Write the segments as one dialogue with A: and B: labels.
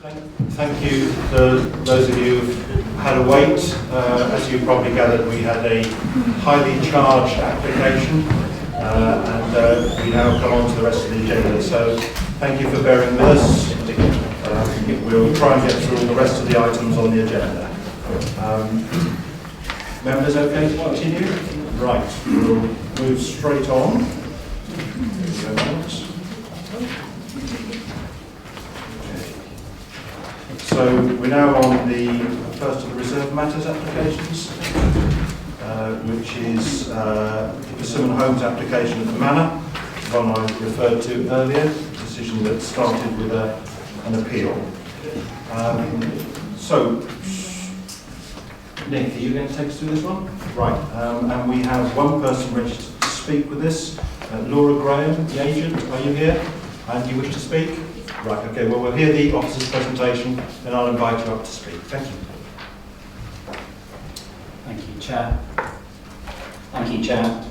A: Thank you to those of you who've had to wait. As you probably gathered, we had a highly charged application and we now come on to the rest of the agenda. So thank you for bearing with us. We'll try and get through all the rest of the items on the agenda. Members okay to continue? Right, we'll move straight on. So we're now on the first of the reserve matters applications, which is the Persimmon Homes application at the Manor, the one I referred to earlier, a decision that started with an appeal. So, Nick, are you going to take us through this one? Right, and we have one person registered to speak with this, Laura Graham, the agent. Are you here? And you wish to speak? Right, okay, well, we'll hear the officer's presentation and I'll invite you up to speak. Thank you.
B: Thank you, Chair. Thank you, Chair.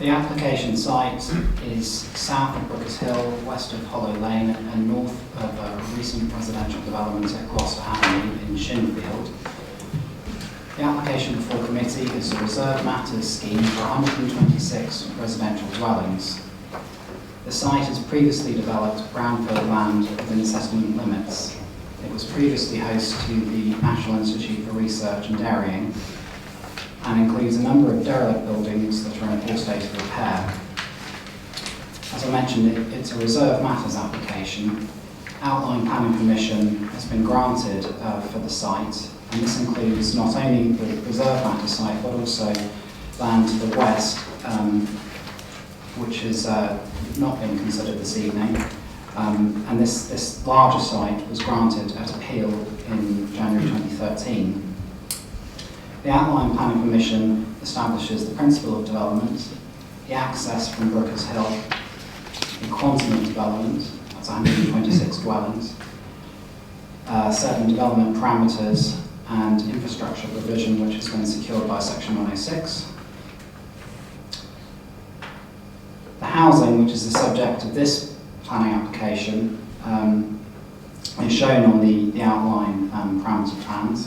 B: The application site is south of Brookers Hill, west of Hollow Lane and north of a recent residential development at Gloucester Avenue in Shinfield. The application before committee is a reserve matters scheme for 126 residential dwellings. The site has previously developed brownfield land within the settlement limits. It was previously host to the National Institute for Research and Dairying and includes a number of derelict buildings that are in a poor state of repair. As I mentioned, it's a reserve matters application. Outline planning permission has been granted for the site, and this includes not only the reserve matters site but also land to the west, which has not been considered this evening. And this larger site was granted at appeal in January 2013. The outline planning permission establishes the principle of development, the access from Brookers Hill, the quantum of development, that's 126 dwellings, certain development parameters and infrastructure provision which has been secured by Section 106. The housing, which is the subject of this planning application, is shown on the outline parameter plans.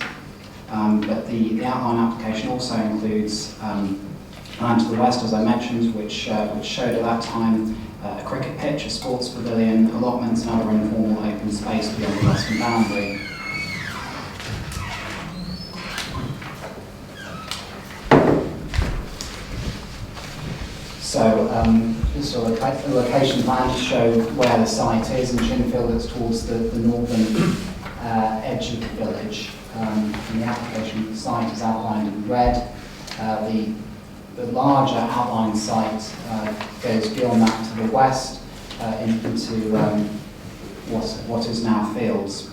B: But the outline application also includes land to the west, as I mentioned, which showed at that time a cricket pitch, a sports pavilion, allotments and other informal open space beyond the western boundary. So this sort of the location plan to show where the site is in Shinfield. It's towards the northern edge of the village. And the application site is outlined in red. The larger outline site goes beyond that to the west into what is now fields.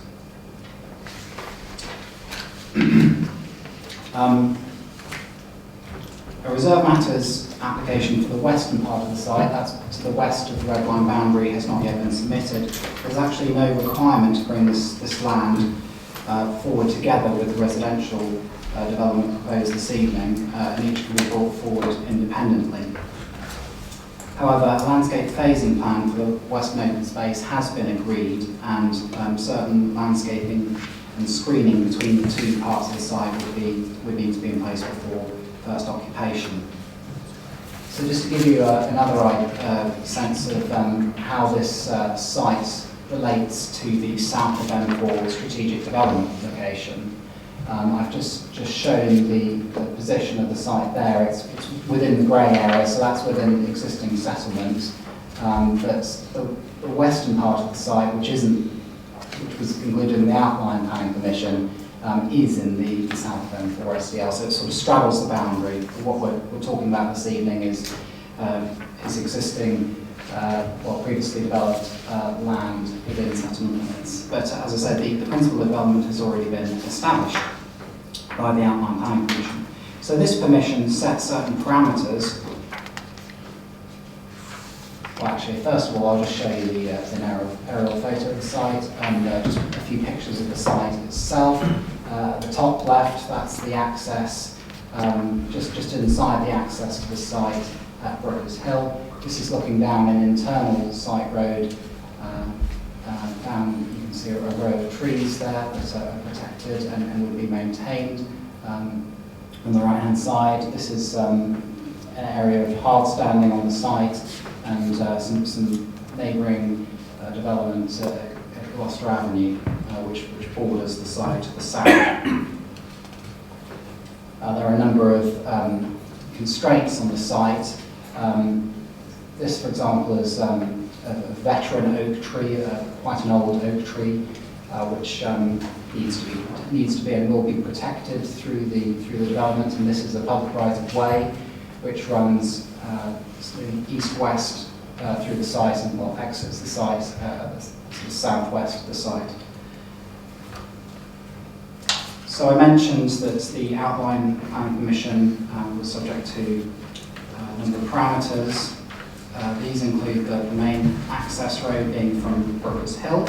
B: A reserve matters application for the western part of the site, that's to the west of the red line boundary, has not yet been submitted. There's actually no requirement to bring this land forward together with the residential development proposed this evening, and each can be brought forward independently. However, a landscape phasing plan for the western open space has been agreed, and certain landscaping and screening between the two parts of the site would need to be in place before first occupation. So just to give you another sense of how this site relates to the south of M4 strategic development location, I've just shown the position of the site there. It's within the grey area, so that's within the existing settlement. But the western part of the site, which was included in the outline planning permission, is in the south of M4 SDL, so it sort of straddles the boundary. What we're talking about this evening is existing, previously developed land within settlement limits. But as I said, the principle of development has already been established by the outline planning permission. So this permission sets certain parameters. Well, actually, first of all, I'll just show you an aerial photo of the site and just a few pictures of the site itself. At the top left, that's the access, just inside the access to the site at Brookers Hill. This is looking down an internal site road. Down, you can see a row of trees there that are protected and will be maintained. On the right-hand side, this is an area of hard standing on the site, and some neighbouring development at Gloucester Avenue, which borders the site to the south. There are a number of constraints on the site. This, for example, is a veteran oak tree, quite an old oak tree, which needs to be and will be protected through the development. And this is a public right-of-way which runs east-west through the site and exits the site southwest of the site. So I mentioned that the outline planning permission was subject to a number of parameters. These include the main access road being from Brookers Hill,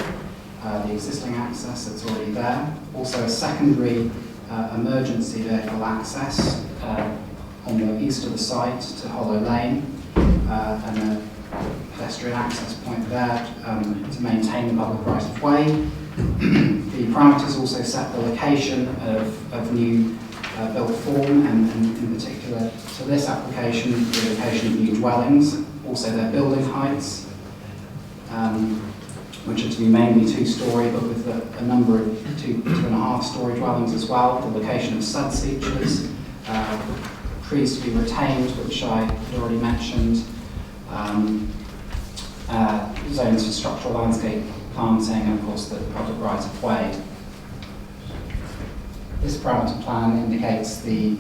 B: the existing access that's already there. Also a secondary emergency vehicle access on the east of the site to Hollow Lane, and a pedestrian access point there to maintain the public right-of-way. The parameters also set the location of new built form, and in particular to this application, the location of new dwellings, also their building heights, which are to be mainly 2-storey, but with a number of 2.5-storey dwellings as well. The location of sub-features, trees to be retained, which I had already mentioned, zones for structural landscape planting, and of course the public right-of-way. This parameter plan indicates the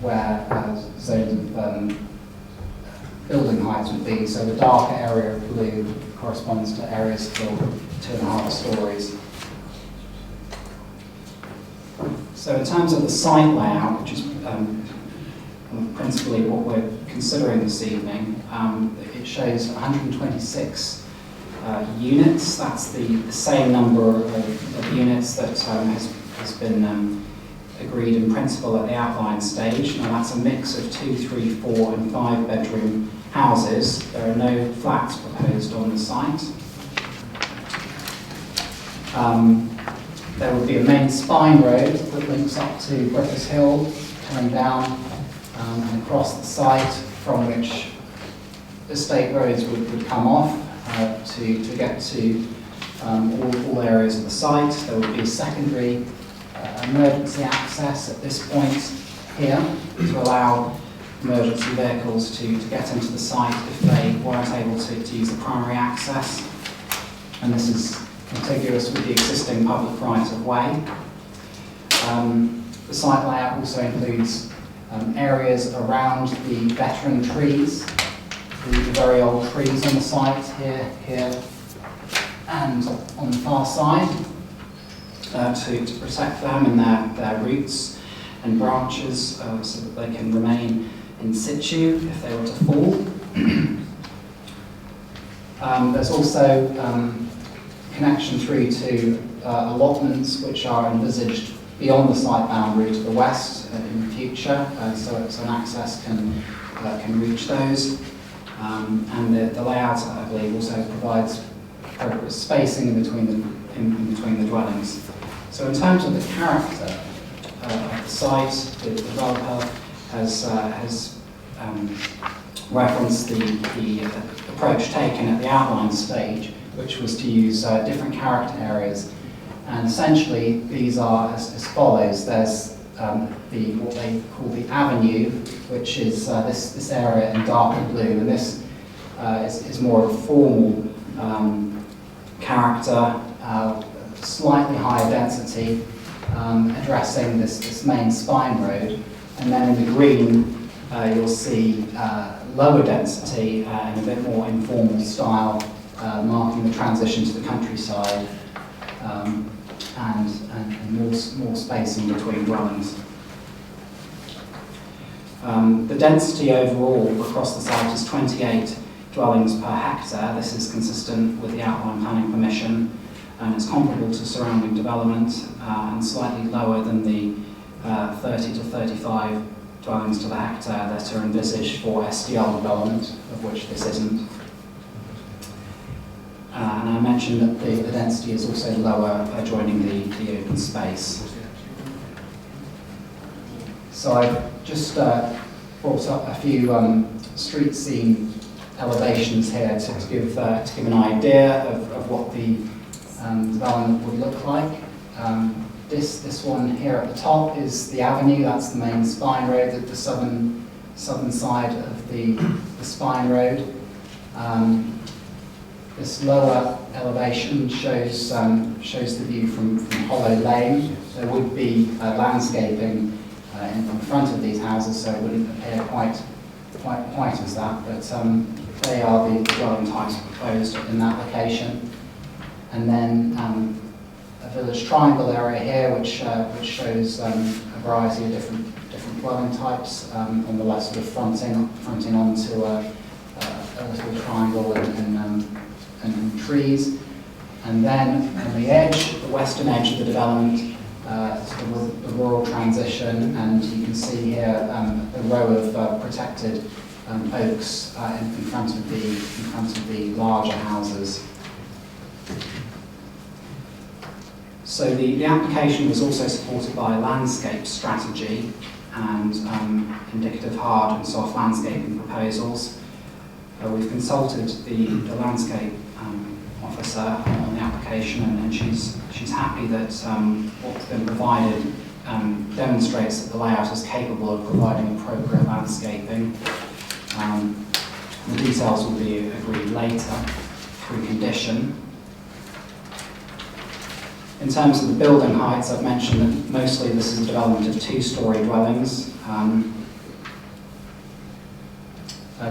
B: where zones of building heights would be. So the darker area of blue corresponds to areas filled 2.5 stories. So in terms of the site layout, which is principally what we're considering this evening, it shows 126 units. That's the same number of units that has been agreed in principle at the outline stage. Now that's a mix of 2, 3, 4 and 5 bedroom houses. There are no flats proposed on the site. There would be a main spine road that links up to Brookers Hill, coming down and across the site, from which estate roads would come off to get to all areas of the site. There would be a secondary emergency access at this point here to allow emergency vehicles to get into the site if they weren't able to use the primary access. And this is contiguous with the existing public right-of-way. The site layout also includes areas around the veteran trees, the very old trees on the site here, and on the far side, to protect them and their roots and branches so that they can remain in situ if they were to fall. There's also connection through to allotments which are envisaged beyond the site boundary to the west in the future, so an access can reach those. And the layout, I believe, also provides appropriate spacing in between the dwellings. So in terms of the character of the site, the developer has referenced the approach taken at the outline stage, which was to use different character areas. And essentially, these are as follows. There's what they call the avenue, which is this area in darker blue, and this is more of a formal character, slightly higher density, addressing this main spine road. And then in the green, you'll see lower density and a bit more informal style, marking the transition to the countryside, and more spacing between dwellings. The density overall across the site is 28 dwellings per hectare. This is consistent with the outline planning permission, and it's comparable to surrounding development and slightly lower than the 30 to 35 dwellings to the hectare that are envisaged for SDL development, of which this isn't. And I mentioned that the density is also lower adjoining the open space. So I've just brought up a few street scene elevations here to give an idea of what the development would look like. This one here at the top is the avenue. That's the main spine road, the southern side of the spine road. This lower elevation shows the view from Hollow Lane. There would be landscaping in front of these houses, so it wouldn't appear quite as that, but they are the dwelling types proposed in that location. And then a village triangle area here, which shows a variety of different dwelling types. On the left, sort of fronting onto a little triangle and trees. And then on the edge, the western edge of the development, the rural transition, and you can see here a row of protected oaks in front of the larger houses. So the application was also supported by a landscape strategy and indicative hard and soft landscaping proposals. We've consulted the landscape officer on the application, and she's happy that what's been provided demonstrates that the layout is capable of providing appropriate landscaping. The details will be agreed later through condition. In terms of the building heights, I've mentioned that mostly this is a development of two-storey dwellings.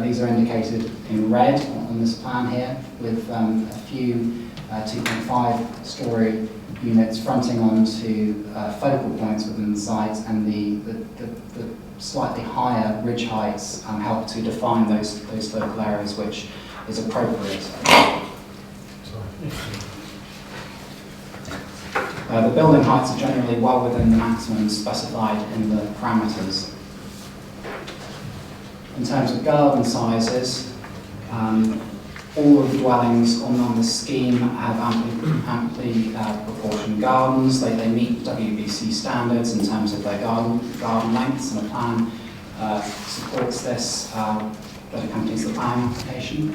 B: These are indicated in red on this plan here, with a few 2.5-storey units fronting onto focal points within the site, and the slightly higher ridge heights help to define those focal areas, which is appropriate. The building heights are generally well within the maximum specified in the parameters. In terms of garden sizes, all of the dwellings on the scheme have amply proportioned gardens. They meet WBC standards in terms of their garden lengths, and a plan supports this that accompanies the planning application.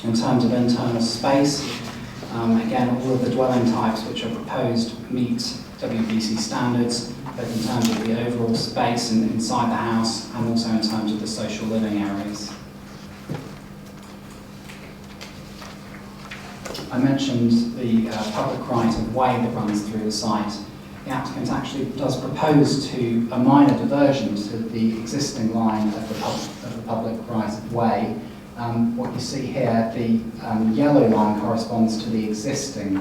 B: In terms of internal space, again, all of the dwelling types which are proposed meet WBC standards, both in terms of the overall space and inside the house, and also in terms of the social living areas. I mentioned the public right of way that runs through the site. The applicant actually does propose to a minor diversion to the existing line of the public right of way. What you see here, the yellow line corresponds to the existing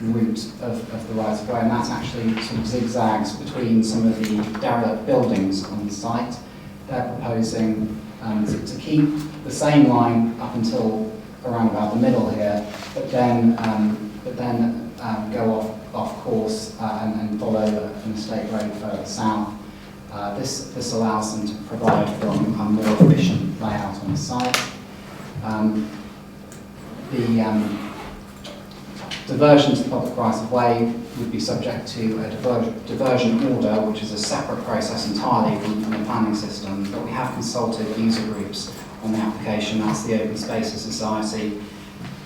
B: route of the right of way, and that actually sort of zigzags between some of the derelict buildings on the site. They're proposing to keep the same line up until around about the middle here, but then go off course and follow an estate road further south. This allows them to provide for a more efficient layout on the site. The diversion to the public right of way would be subject to a diversion order, which is a separate process entirely from the planning system, but we have consulted user groups on the application. That's the Open Spaces Society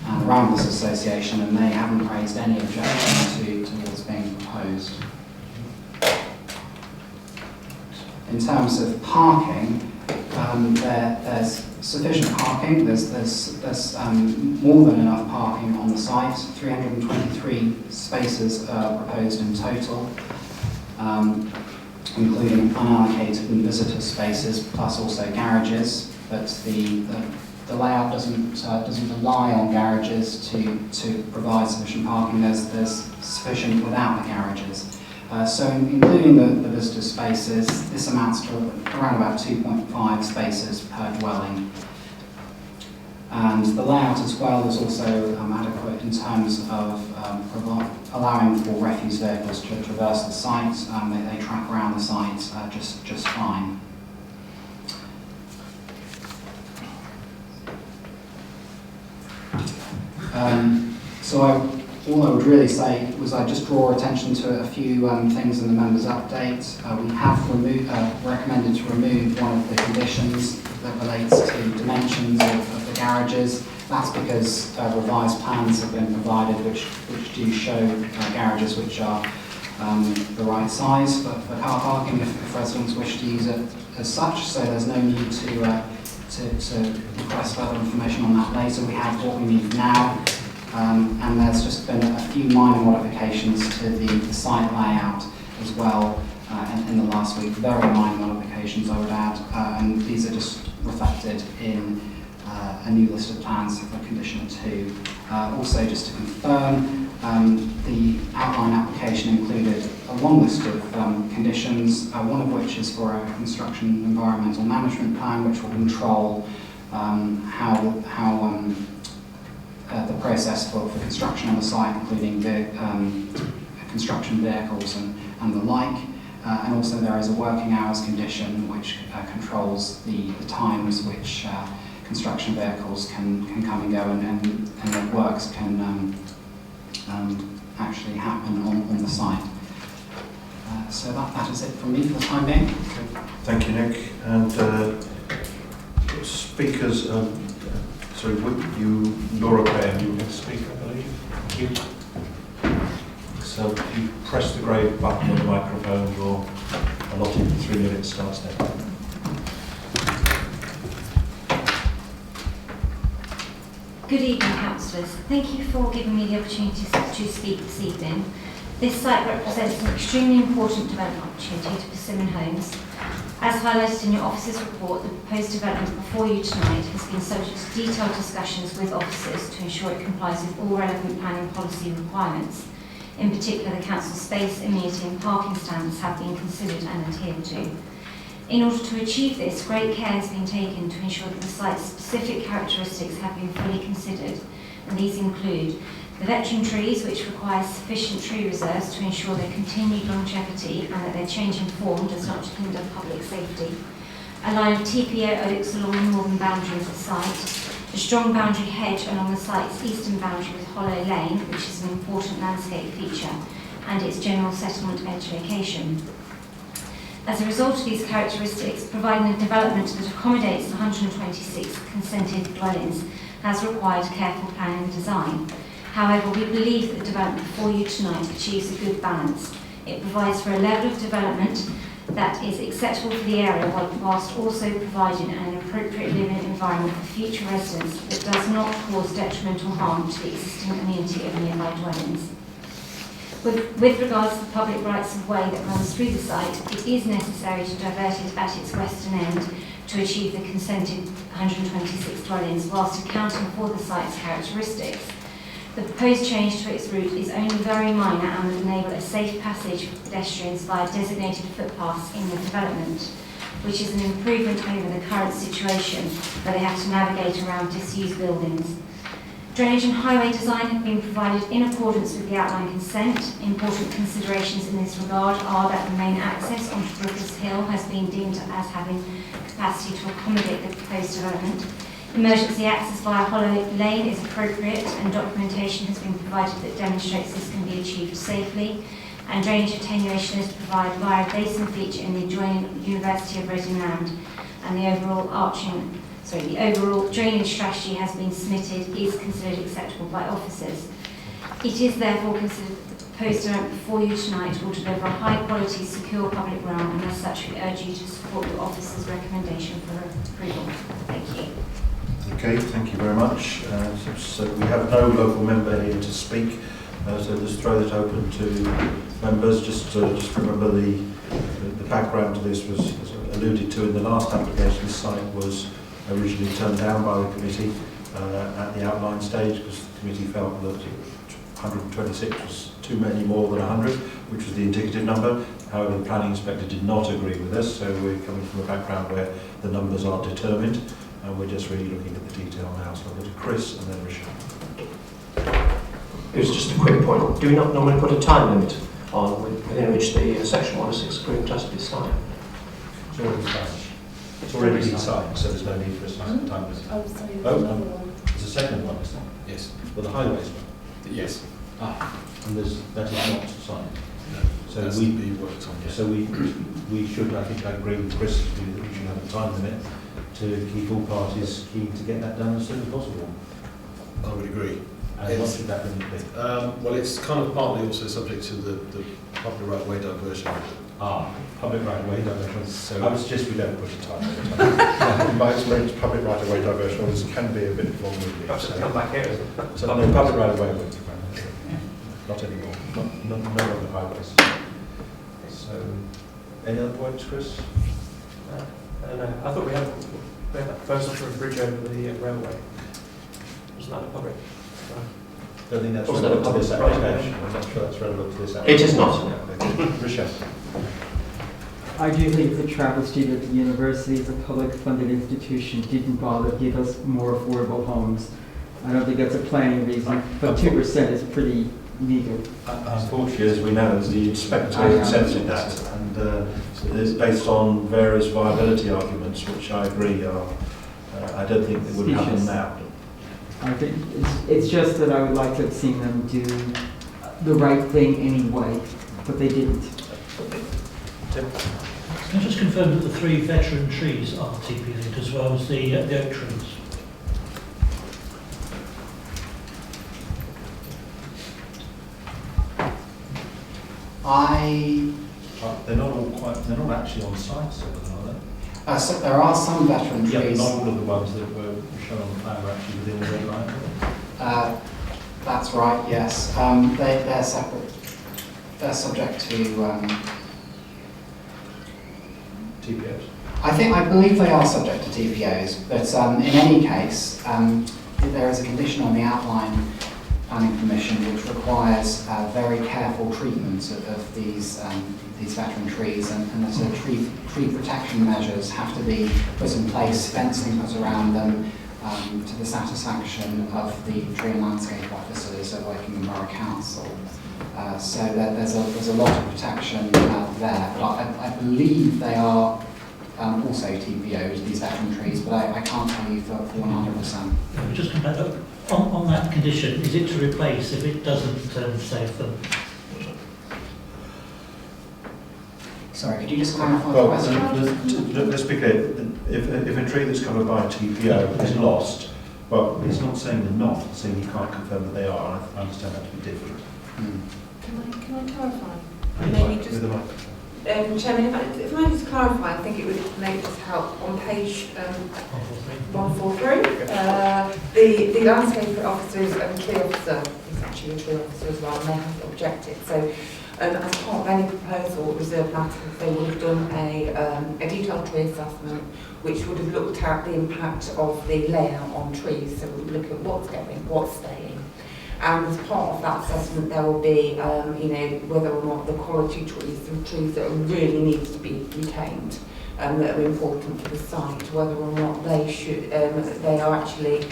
B: and the Ramblers Association, and they haven't raised any objection to what's being proposed. In terms of parking, there's sufficient parking. There's more than enough parking on the site. 323 spaces are proposed in total, including unallocated and visitor spaces, plus also garages. But the layout doesn't rely on garages to provide sufficient parking. There's sufficient without the garages. So including the visitor spaces, this amounts to around about 2.5 spaces per dwelling. And the layout as well is also adequate in terms of allowing for refuse vehicles to traverse the site. They track around the site just fine. All I would really say was I'd just draw attention to a few things in the members' update. We have recommended to remove one of the conditions that relates to dimensions of the garages. That's because revised plans have been provided which do show garages which are the right size for car parking if residents wish to use it as such, so there's no need to request further information on that later. We have what we need now, and there's just been a few minor modifications to the site layout as well in the last week, very minor modifications I would add, and these are just reflected in a new list of plans for condition 2. Also, just to confirm, the outline application included a long list of conditions, one of which is for a construction environmental management plan, which will control how the process for construction on the site, including the construction vehicles and the like. And also there is a working hours condition which controls the times which construction vehicles can come and go, and the works can actually happen on the site. So that is it from me for the time being.
A: Okay. Thank you, Nick. And speakers, sorry, Laura Graham, you were going to speak, I believe. Thank you. So if you press the grey button on the microphone, your allotted 3 minutes starts now.
C: Good evening, councillors. Thank you for giving me the opportunity to speak this evening. This site represents an extremely important development opportunity to Persimmon Homes. As highlighted in your officer's report, the proposed development before you tonight has been subject to detailed discussions with officers to ensure it complies with all relevant planning policy requirements. In particular, the council's space, amenity and parking standards have been considered and adhered to. In order to achieve this, great care has been taken to ensure that the site's specific characteristics have been fully considered, and these include the veteran trees, which require sufficient tree reserves to ensure their continued longevity and that their change in form does not hinder public safety, a line of TPO oaks along the northern boundary of the site, a strong boundary hedge along the site's eastern boundary with Hollow Lane, which is an important landscape feature, and its general settlement edge location. As a result of these characteristics, providing a development that accommodates the 126 consented dwellings has required careful planning and design. However, we believe that the development before you tonight achieves a good balance. It provides for a level of development that is acceptable for the area whilst also providing an appropriate living environment for future residents that does not cause detrimental harm to the existing amenity of nearby dwellings. With regards to the public rights of way that runs through the site, it is necessary to divert it at its western end to achieve the consented 126 dwellings whilst accounting for the site's characteristics. The proposed change to its route is only very minor and will enable a safe passage for pedestrians via designated footpaths in the development, which is an improvement over the current situation where they have to navigate around disused buildings. Drainage and highway design have been provided in accordance with the outline consent. Important considerations in this regard are that the main access onto Brookers Hill has been deemed as having capacity to accommodate the proposed development. Emergency access via Hollow Lane is appropriate, and documentation has been provided that demonstrates this can be achieved safely. And drainage attenuation is provided via a basin feature in the adjoining University of Reading land, and the overall drainage strategy has been submitted, is considered acceptable by officers. It is therefore considered that the proposed development before you tonight will deliver a high quality, secure public realm, and as such we urge you to support your officer's recommendation for approval. Thank you.
A: Okay, thank you very much. So we have no local member here to speak, so just throw that open to members. Just remember the background to this was, as alluded to in the last application, this site was originally turned down by the committee at the outline stage because the committee felt that 126 was too many more than 100, which was the indicative number. However, the planning inspector did not agree with us, so we're coming from a background where the numbers are determined, and we're just really looking at the detail now. So I'll go to Chris and then Richard.
D: It was just a quick point. Do we not normally put a time limit on within which the section 106 agreement has to be signed?
A: It's already signed. It's already been signed, so there's no need for a time limit.
E: Oh, sorry.
A: Oh, no. There's a second one, isn't it?
E: Yes.
A: For the highways one.
E: Yes.
A: And that is not signed.
E: No.
A: So
E: That's
A: we-
E: to be worked on. Yes.
A: So we should, I think I agree with Chris, that we should have a time limit to keep all parties keen to get that done as soon as possible.
E: I would agree.
A: And what should that limit be?
E: Well, it's kind of partly also subject to the public right of way diversion.
A: Public right of way diversion.
E: So
A: I would suggest we don't put a time limit.
F: In my experience, public right of way diversions can be a bit long-winded.
D: Perhaps it's come back here, isn't it?
A: So no, public right of way wouldn't not anymore. No longer highways. So, any other points, Chris?
D: I don't know. I thought we had that proposal for a bridge over the railway. Wasn't that a public?
A: Don't think that's
D: Was that
A: relevant
D: a
A: to this
D: public
A: application. I'm not sure that's relevant to this application.
D: It is not.
A: Rochelle.
G: I do think it's a travesty that the university as a public funded institution didn't bother to give us more affordable homes. I don't think that's a planning reason, but 2% is pretty meager.
A: Unfortunately, as we know, the inspector accepted that, and it's based on various viability arguments, which I agree are, I don't think it would happen now.
G: I think it's just that I would like to have seen them do the right thing anyway, but they didn't.
A: Tim?
H: Can I just confirm that the 3 veteran trees are TPA'd as well as the oak trees?
A: They're not actually on site, so are they?
B: So there are some veteran
A: Yeah, but
B: trees.
A: not all of the ones that were shown on the plan were actually within the red line.
B: That's right, yes. They're separate. They're subject to,
A: TPOs.
B: I believe they are subject to TPOs, but in any case, there is a condition on the outline planning permission which requires very careful treatment of these veteran trees, and the sort of tree protection measures have to be put in place, fencing put around them, to the satisfaction of the tree and landscape officers of Woking Borough Council. So there's a lot of protection there, but I believe they are also TPOs, these veteran trees, but I can't tell you for 100%.
H: Just come back up. On that condition, is it to replace if it doesn't save them?
B: Sorry, could you just clarify the
A: Well,
B: question?
A: let's be clear, if a tree that's covered by a TPO is lost, well, it's not saying they're not, it's saying you can't confirm that they are, I understand that to be different.
I: Can I clarify?
A: Yes,
I: Maybe
A: with
I: just,
A: the mic.
I: Chairman, if I just clarify, I think it would maybe just help on page 143. The landscape officers and tree officer is actually a tree officer as well, and they have objected. So, as part of any proposal at reserve matters, they would have done a detailed tree assessment, which would have looked at the impact of the layout on trees. So we would look at what's going, what's staying. And as part of that assessment, there will be, whether or not the quality trees and trees that really need to be retained, that are important for the site, whether or not they should, they are actually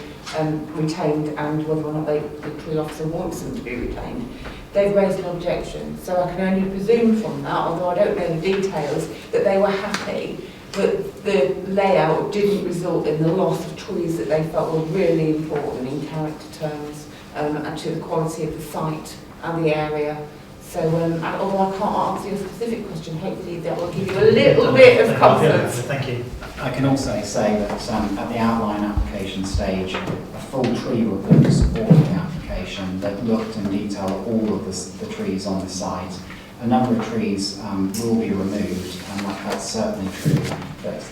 I: retained, and whether or not the tree officer wants them to be retained. They've raised an objection, so I can only presume from that, although I don't know the details, that they were happy that the layout didn't result in the loss of trees that they felt were really important in character terms. And to the quality of the site and the area. So, although I can't answer your specific question, hopefully that will give you a little bit of comfort.
H: Thank you.
B: I can also say that at the outline application stage, a full tree report supported the application that looked in detail at all of the trees on the site. A number of trees will be removed, and that's certainly true, but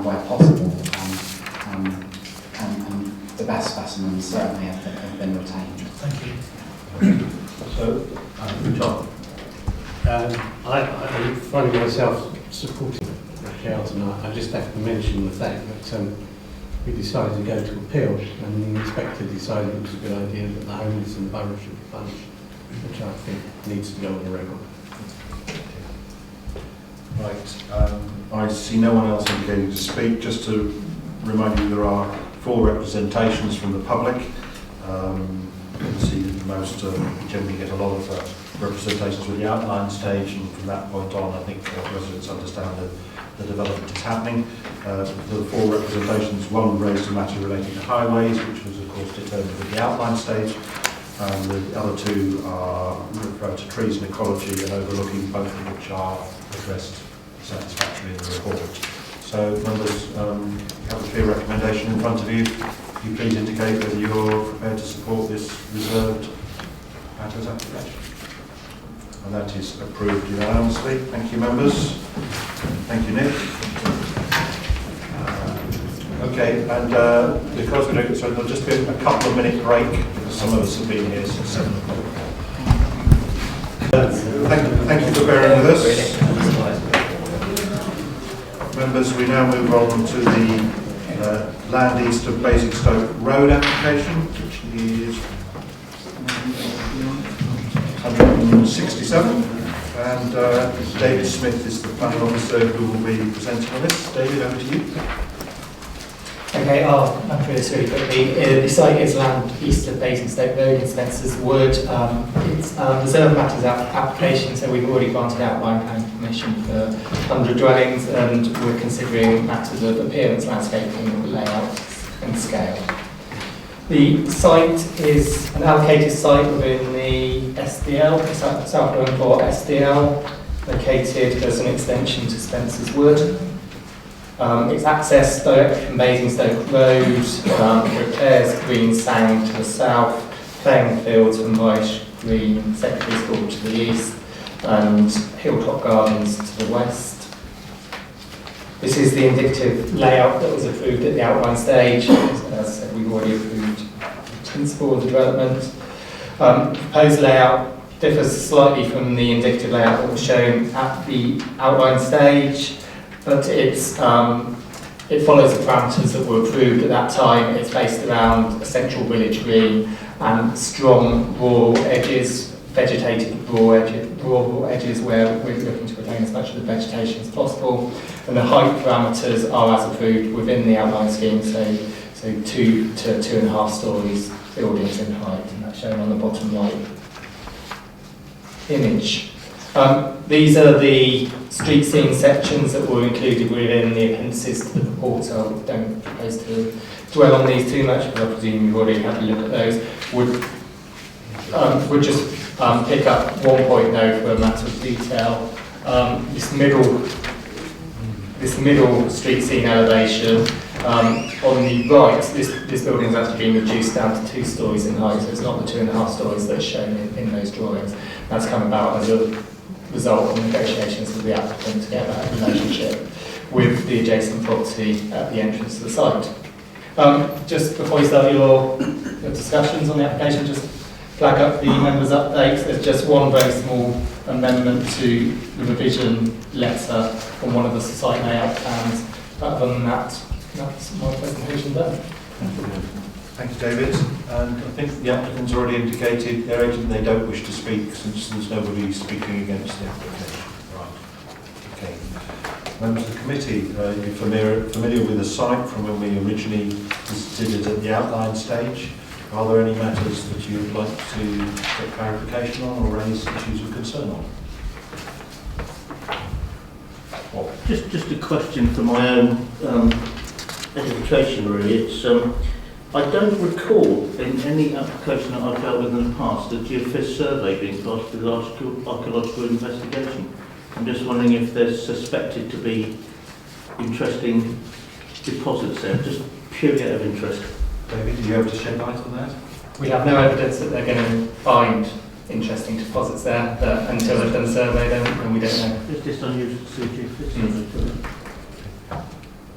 B: where possible, and the best specimens certainly have been retained.
H: Thank you.
A: So, John.
J: I'm finding myself supporting Raquel tonight. I just have to mention the fact that we decided to go to appeal, and the inspector decided it was a good idea that the homeless and the borough should be punished, which I think needs to go on the record.
A: Right, I see no one else indicating to speak. Just to remind you, there are 4 representations from the public. You can see that most generally get a lot of representations with the outline stage, and from that point on, I think residents understand the development is happening. There were 4 representations. One raised a matter relating to highways, which was of course determined at the outline stage. The other two are referred to trees and ecology and overlooking, both of which are addressed satisfactorily in the report. So members, you have a clear recommendation in front of you. Could you please indicate whether you're prepared to support this reserved matters application? And that is approved unanimously. Thank you, members. Thank you, Nick. Okay, and because we're doing, so there'll just be a couple of minute break because some of us have been here since 7 o'clock. Thank you for bearing with us. Members, we now move on to the land east of Basingstoke Road application, which is 167. And David Smith is the planning officer who will be presenting on this. David, over to you.
K: Okay, I'll run through this really quickly. The site is land east of Basingstoke Road in Spencer's Wood. It's a reserve matters application, so we've already granted outline planning permission for 100 dwellings, and we're considering matters of appearance, landscaping, layout and scale. The site is an allocated site within the SDL, the South Bungalow SDL, located as an extension to Spencer's Wood. It's accessed directly from Basingstoke Road, repairs Green Sound to the south, playing fields from Rice Green Secondary School to the east, and Hilltop Gardens to the west. This is the indicative layout that was approved at the outline stage. As I said, we've already approved the principle of the development. Proposed layout differs slightly from the indicative layout that was shown at the outline stage, but it follows the parameters that were approved at that time. It's based around a central village green and strong rural edges, vegetated rural edges where we're looking to retain as much of the vegetation as possible. And the height parameters are as approved within the outline scheme, so 2 to 2.5 stories buildings in height, and that's shown on the bottom right image. These are the street scene sections that were included within the appendices to the report, so I don't propose to dwell on these too much, but I presume you've already had a look at those. Would just pick up one point though for a matter of detail. This middle street scene elevation, on the right, this building has actually been reduced down to 2 stories in height, so it's not the 2.5 stories that's shown in those drawings. That's come about as a result of negotiations with the applicant to get that relationship with the adjacent property at the entrance to the site. Just before you start your discussions on the application, just flag up the members' updates. There's just one very small amendment to the revision letter on one of the site layout plans. Other than that, that's my presentation done.
A: Thank you, David. And I think the applicant's already indicated their agent they don't wish to speak since there's nobody speaking against the application. Right. Okay. Members of the committee, you're familiar with the site from when we originally visited it at the outline stage. Are there any matters that you would like to get clarification on or raise issues of concern on?
L: Just a question for my own edification, really. It's I don't recall in any application that I've dealt with in the past a geophys survey being part of the archaeological investigation. I'm just wondering if there's suspected to be interesting deposits there, just purely out of interest.
A: David, do you have to shed light on that?
K: We have no evidence that they're going to find interesting deposits there, but until they've done a survey, then we don't know.
L: It's just unusual to see a geophys survey.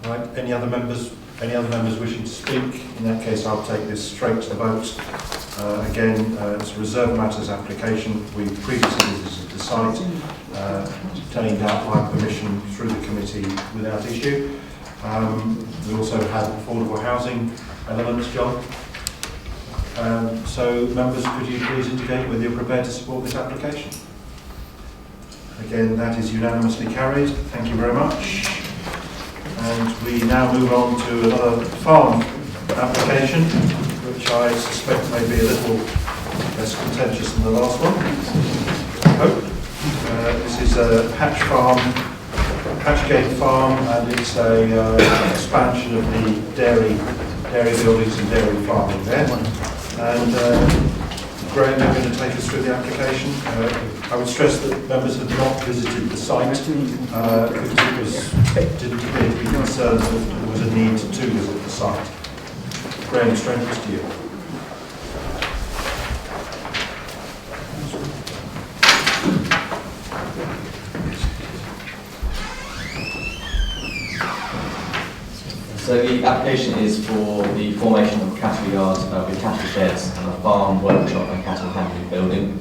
A: Right. Any other members wishing to speak? In that case, I'll take this straight to the vote. Again, it's a reserve matters application. We previously visited the site, obtained outline permission through the committee without issue. We also had affordable housing elements, John. So, members, could you please indicate whether you're prepared to support this application? Again, that is unanimously carried. Thank you very much. And we now move on to another farm application, which I suspect may be a little less contentious than the last one. I hope. This is a Hatchgate Farm, and it's a expansion of the dairy dairy buildings and dairy farming there. And Graham, you're going to take us through the application. I would stress that members have not visited the site because it didn't appear to be concerned that there was a need to visit the site. Graham, straight to you.
M: So the application is for the formation of a cattle yard with cattle sheds and a farm, workshop and cattle handling building.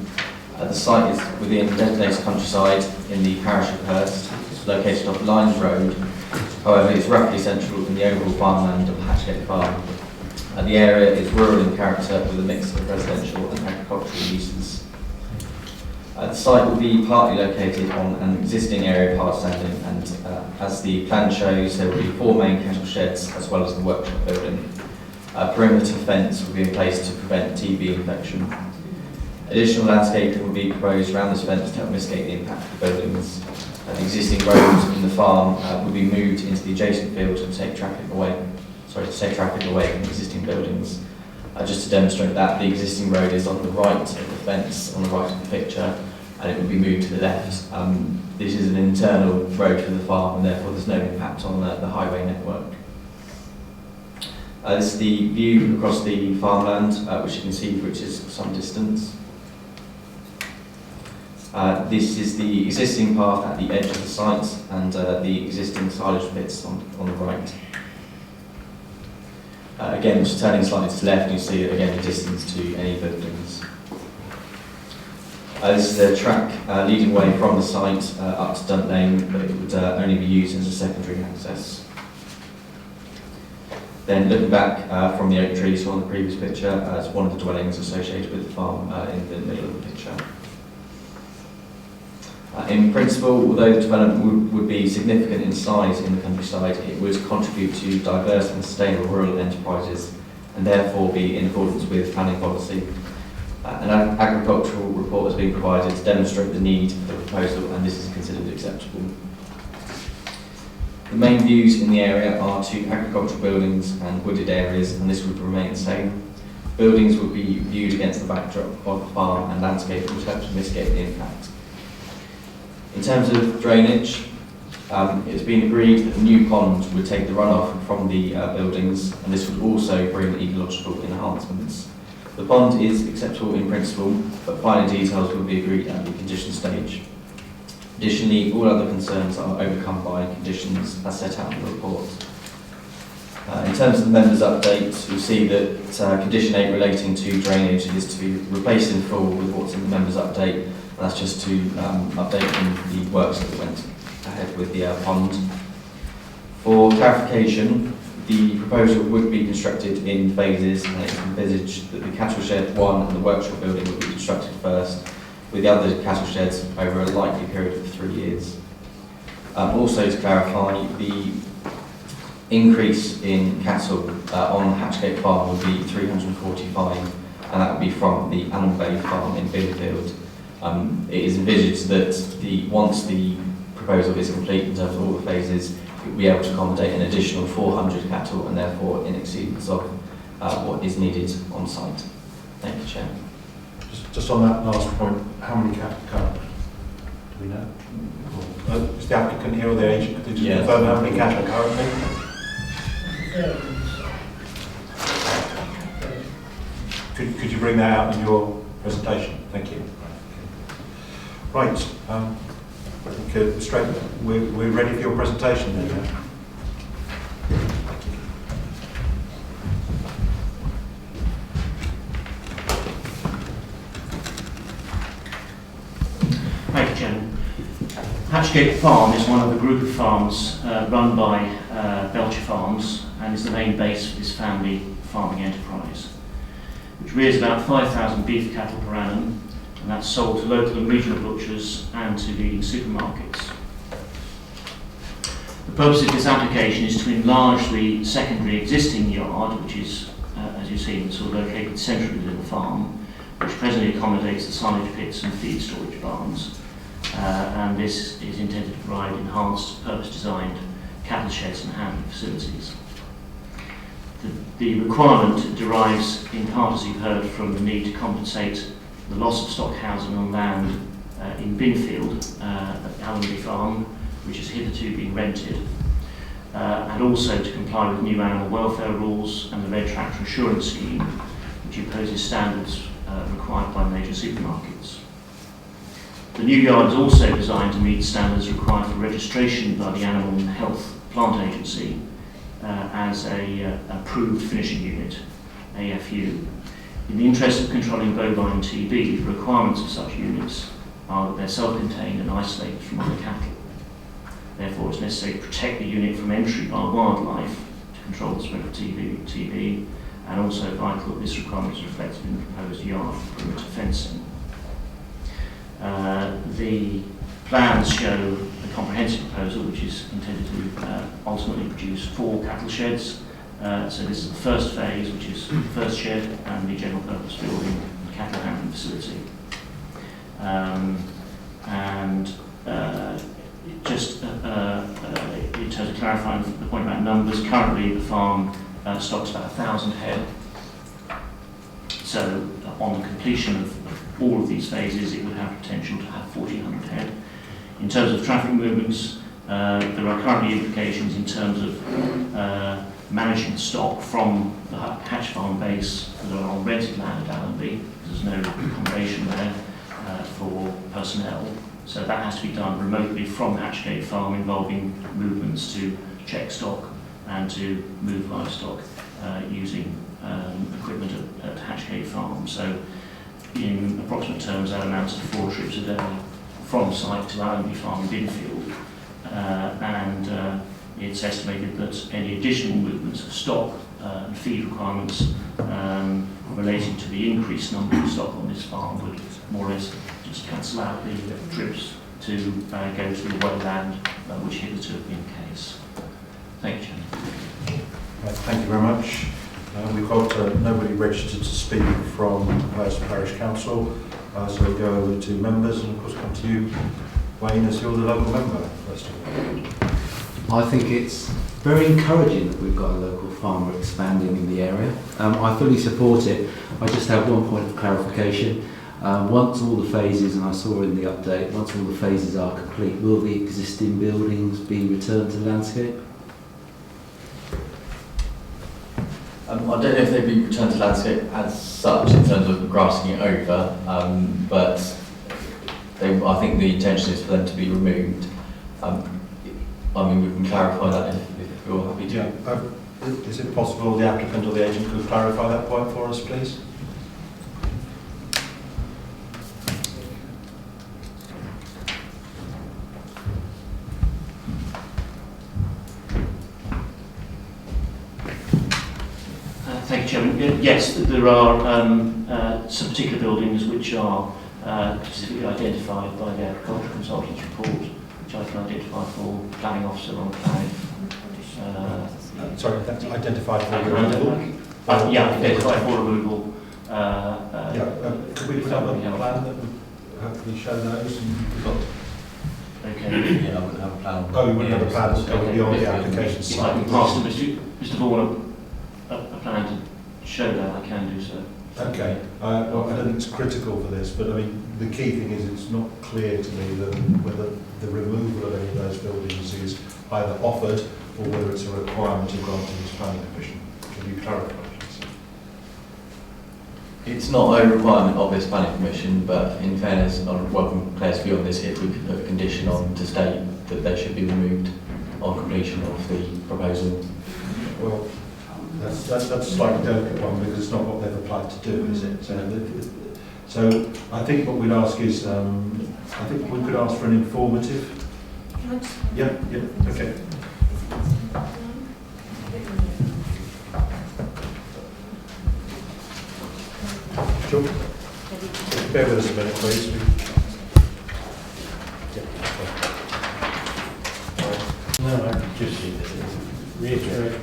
M: The site is within designated countryside in the parish of Hurst. It's located off Lyons Road. However, it's roughly central in the overall farmland of Hatchgate Farm. The area is rural in character with a mix of residential and agricultural uses. The site will be partly located on an existing area of hard standing, and as the plan shows, there will be 4 main cattle sheds as well as the workshop building. A perimeter fence will be in place to prevent TB infection. Additional landscaping will be proposed around this fence to help mitigate the impact of the buildings. The existing roads in the farm will be moved into the adjacent field to take traffic away from existing buildings. Just to demonstrate that, the existing road is on the right of the fence, on the right of the picture, and it will be moved to the left. This is an internal road for the farm, and therefore there's no impact on the highway network. This is the view across the farmland, which you can see, which is some distance. This is the existing path at the edge of the site, and the existing silage pits on the right. Again, just turning slightly to the left, you see again the distance to any buildings. This is a track leading away from the site up to Dunt Lane, but it would only be used as a secondary access. Then looking back from the oak tree, so on the previous picture, as one of the dwellings associated with the farm in the middle of the picture. In principle, although the development would be significant in size in the countryside, it would contribute to diverse and sustainable rural enterprises and therefore be in accordance with planning policy. An agricultural report has been provided to demonstrate the need for the proposal, and this is considered acceptable. The main views in the area are to agricultural buildings and wooded areas, and this would remain the same. Buildings would be viewed against the backdrop of the farm and landscape, which helps to mitigate the impact. In terms of drainage, it's been agreed that the new pond would take the runoff from the buildings, and this would also bring ecological enhancements. The pond is acceptable in principle, but finer details will be agreed at the condition stage. Additionally, all other concerns are overcome by conditions as set out in the report. In terms of the members' updates, you'll see that condition 8 relating to drainage is to be replaced in full with what's in the members' update. That's just to update on the works that went ahead with the pond. For clarification, the proposal would be constructed in phases, and it's envisaged that the cattle shed 1 and the workshop building would be constructed first, with the other cattle sheds over a likely period of 3 years. Also to clarify, the increase in cattle on Hatchgate Farm would be 345, and that would be from the Animal Bay Farm in Binfield. It is envisaged that once the proposal is complete in terms of all the phases, it will be able to accommodate an additional 400 cattle, and therefore in exceedance of what is needed on site. Thank you, Chair.
A: Just on that last point, how many cattle currently? Do we know? Is the applicant here or the agent? Could you confirm how many cattle currently? Could you bring that out in your presentation? Thank you. Right, I think straight, we're ready for your presentation then. Yeah?
L: Thank you, Chairman. Hatchgate Farm is one of a group of farms run by Belcher Farms and is the main base for this family farming enterprise, which rears about 5,000 beef cattle per annum, and that's sold to local and regional butchers and to leading supermarkets. The purpose of this application is to enlarge the secondary existing yard, which is, as you see, sort of located centrally within the farm, which presently accommodates the silage pits and feed storage barns. And this is intended to provide enhanced, purpose-designed cattle sheds and handling facilities.
N: The requirement derives in part, as you've heard, from the need to compensate the loss of stock housing on land in Binfield at Allenby Farm, which has hitherto been rented, and also to comply with new animal welfare rules and the Red Tractor Insurance Scheme, which imposes standards required by major supermarkets. The new yard is also designed to meet standards required for registration by the Animal Health Plant Agency as a approved finishing unit, AFU. In the interest of controlling bovine TB, the requirements of such units are that they're self-contained and isolated from other cattle. Therefore, it's necessary to protect the unit from entry by wildlife to control the spread of TB, and also vital that this requirement is reflected in the proposed yard perimeter fencing. The plans show a comprehensive proposal which is intended to ultimately produce 4 cattle sheds. So this is the first phase, which is the first shed and the general purpose building and cattle handling facility. Just in terms of clarifying the point about numbers, currently the farm stocks about 1,000 head. So on the completion of all of these phases, it would have potential to have 1,400 head. In terms of traffic movements, there are currently implications in terms of managing stock from the hatch farm base that are on rented land at Allenby. There's no accommodation there for personnel. So that has to be done remotely from Hatchgate Farm, involving movements to check stock and to move livestock using equipment at Hatchgate Farm. So in approximate terms, that amounts to 4 trips a day from site to Allenby Farm in Binfield. It's estimated that any additional movements of stock and feed requirements relating to the increased number of stock on this farm would more or less just cancel out the trips to go to the wetland, which hitherto have been the case. Thank you, Chairman.
F: Right, thank you very much. We've got nobody registered to speak from Wales Parish Council, so we'll go over to members and of course come to you, Wayne, as you're the local member. First of all.
O: I think it's very encouraging that we've got a local farmer expanding in the area. I fully support it. I just have one point of clarification. Once all the phases, and I saw in the update, once all the phases are complete, will the existing buildings be returned to landscape?
M: I don't know if they'd be returned to landscape as such in terms of grassing it over, but I think the intention is for them to be removed. I mean, we can clarify that if you're happy to.
F: Yeah. Is it possible the applicant or the agent could clarify that point for us, please?
N: Thank you, Chairman. Yes, there are some particular buildings which are specifically identified by the agricultural consultant's report, which I can identify for planning officer on the planning.
F: Sorry, that's identified for removal?
N: Yeah, identified for removal.
F: Could we put up a plan that would hopefully show those?
N: Okay.
F: Yeah, I wouldn't have a plan. Oh, you wouldn't have a plan that's going beyond the application
N: If I can pass to Mr. Vaughan a plan to show that, I can do so.
F: Okay. Well, I don't think it's critical for this, but I mean, the key thing is it's not clear to me that whether the removal of any of those buildings is either offered or whether it's a requirement of granting this planning permission. Can you clarify, please?
M: It's not a requirement of this planning permission, but in fairness, I welcome Claire's view on this. If we could put a condition on to state that they should be removed on completion of the proposal.
F: Well, that's a slightly delicate one because it's not what they've applied to do, is it? So I think what we'd ask is, I think we could ask for an informative. Yeah, okay. Sure. Bear with us a minute, please.
E: No, I could just reiterate.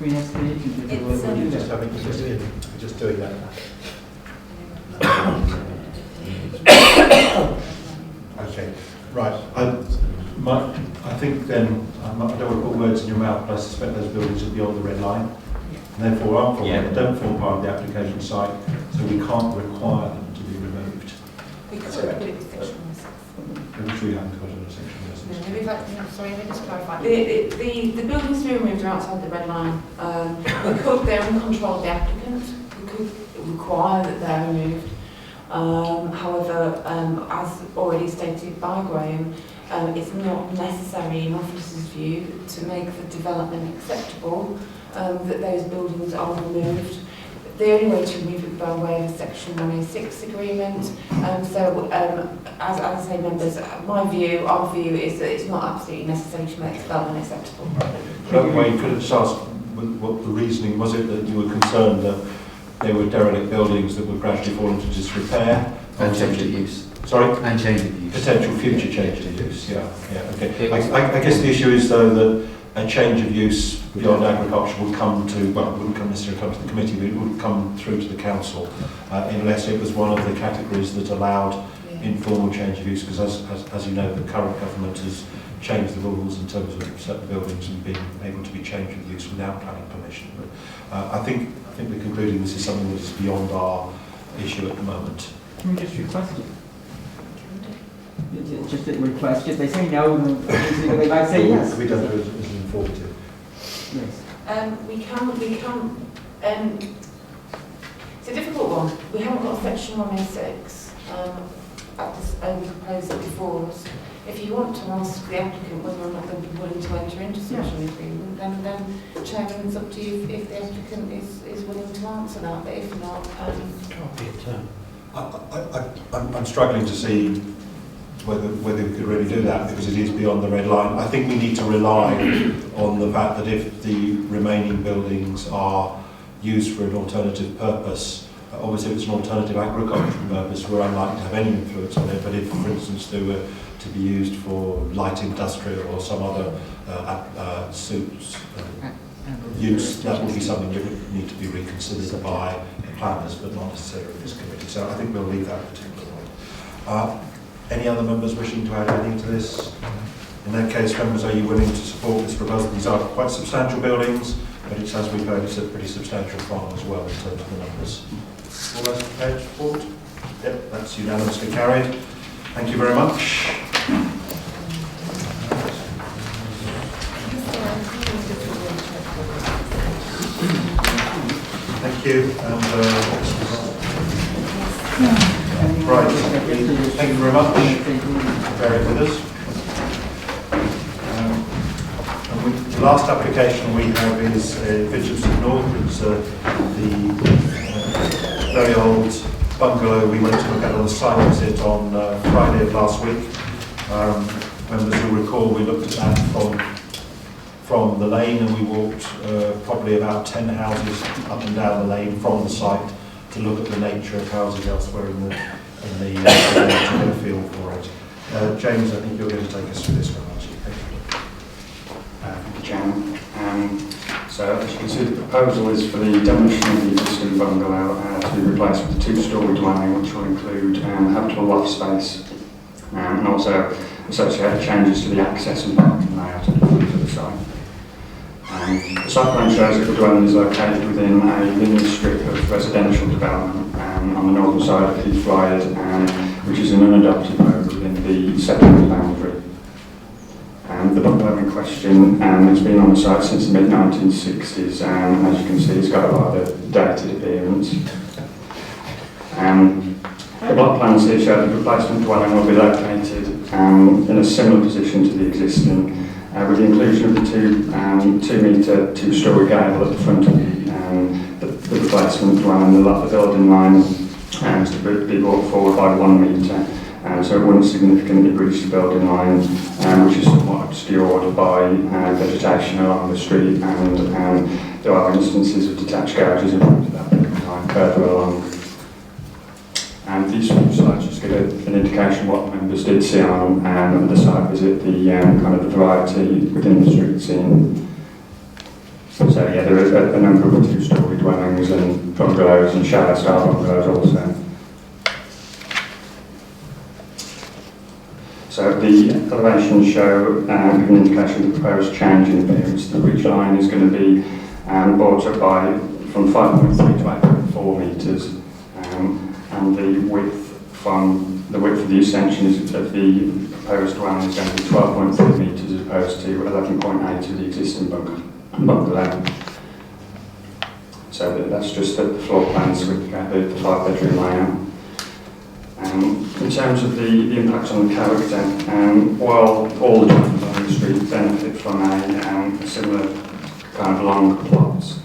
G: We have the agent.
F: We're just doing that. Okay, right. I think then, I don't want to put words in your mouth, but I suspect those buildings are beyond the red line, and therefore don't form part of the application site, so we can't require them to be removed.
I: We could put it in section 106.
F: I'm sure you haven't got it in section 106.
I: Sorry, let me just clarify. The buildings to be removed are outside the red line. They're in control of the applicant. We could require that they're removed. However, as already stated by Graham, it's not necessary in officers' view to make the development acceptable that those buildings are removed. The only way to remove it by way of a Section 106 agreement. As I say, members, our view is that it's not absolutely necessary to make development acceptable.
F: Wayne, could I just ask what the reasoning was? It that you were concerned that they were derelict buildings that would gradually fall into disrepair
O: And change of use.
F: Sorry?
O: And change of use.
F: Potential future change of use, yeah, okay. I guess the issue is though that a change of use beyond agriculture would come to, well, it wouldn't come necessarily come to the committee, but it would come through to the council unless it was one of the categories that allowed informal change of use, because as you know, the current government has changed the rules in terms of certain buildings and being able to be changed of use without planning permission. But I think we're concluding this is something that is beyond our issue at the moment.
G: Can we just request it? Just a request. If they say no, they might say yes.
F: We don't do it as informative.
G: Yes.
I: We can. It's a difficult one. We haven't got Section 106 at this proposal before us. If you want to ask the applicant whether or not they'd be willing to enter into such an agreement, then Chairman, it's up to you if the applicant is willing to answer that. But if not,
E: Can't be a term.
F: I'm struggling to see whether we could really do that because it is beyond the red line. I think we need to rely on the fact that if the remaining buildings are used for an alternative purpose, obviously if it's an alternative agricultural purpose, we're unlikely to have any influence on it, but if, for instance, they were to be used for light industrial or some other use, that would be something that would need to be reconsidered by the planners, but not necessarily this committee. So I think we'll leave that particular one. Any other members wishing to add anything to this? In that case, members, are you willing to support this proposal? These are quite substantial buildings, but it's, as we've heard, it's a pretty substantial farm as well in terms of the numbers. All those prepared to support? Yep, that's unanimously carried. Thank you very much. Thank you. Right, thank you very much for bearing with us. The last application we have is Bishopston North. It's the very old bungalow we went to look at on the site visit on Friday of last week. Members will recall we looked at that from the lane, and we walked probably about 10 houses up and down the lane from the site to look at the nature of housing elsewhere in the to get a feel for it. James, I think you're going to take us through this one, aren't you?
P: Thank you, Chairman. So as you can see, the proposal is for the demolition of the existing bungalow to be replaced with a two-storey dwelling, which will include habitable loft space and also associated changes to the access and parking layout at the front of the site. The site plan shows that the dwelling is located within a linear strip of residential development on the northern side of Heath Ryers, which is an unadopted road within the secondary boundary. The bungalow in question has been on the site since the mid-1960s, and as you can see, it's got a rather dated appearance. The block plans here show the replacement dwelling will be located in a similar position to the existing, with the inclusion of the 2-metre, 2-storey gable at the front of the replacement dwelling. The building line is to be brought forward by 1 metre, so it wouldn't significantly breach the building line, which is somewhat obscured by vegetation along the street, and there are instances of detached garages in front of that building line further along. These slides just give an indication of what members did see on the site visit, the kind of the variety within the street scene. So yeah, there is a number of 2-storey dwellings and bungalows and chalet-style bungalows also. So So the elevations show an indication of the proposed change in appearance. The ridge line is going to be brought up by from 5.3 to 8.4 metres, and the width of the extension of the proposed dwelling is going to be 12.3 metres as opposed to 11.8 of the existing bungalow. So that's just the floor plans with the 5-bedroom layout. In terms of the impact on the character, while all the dwellings on the street benefit from a similar kind of long plots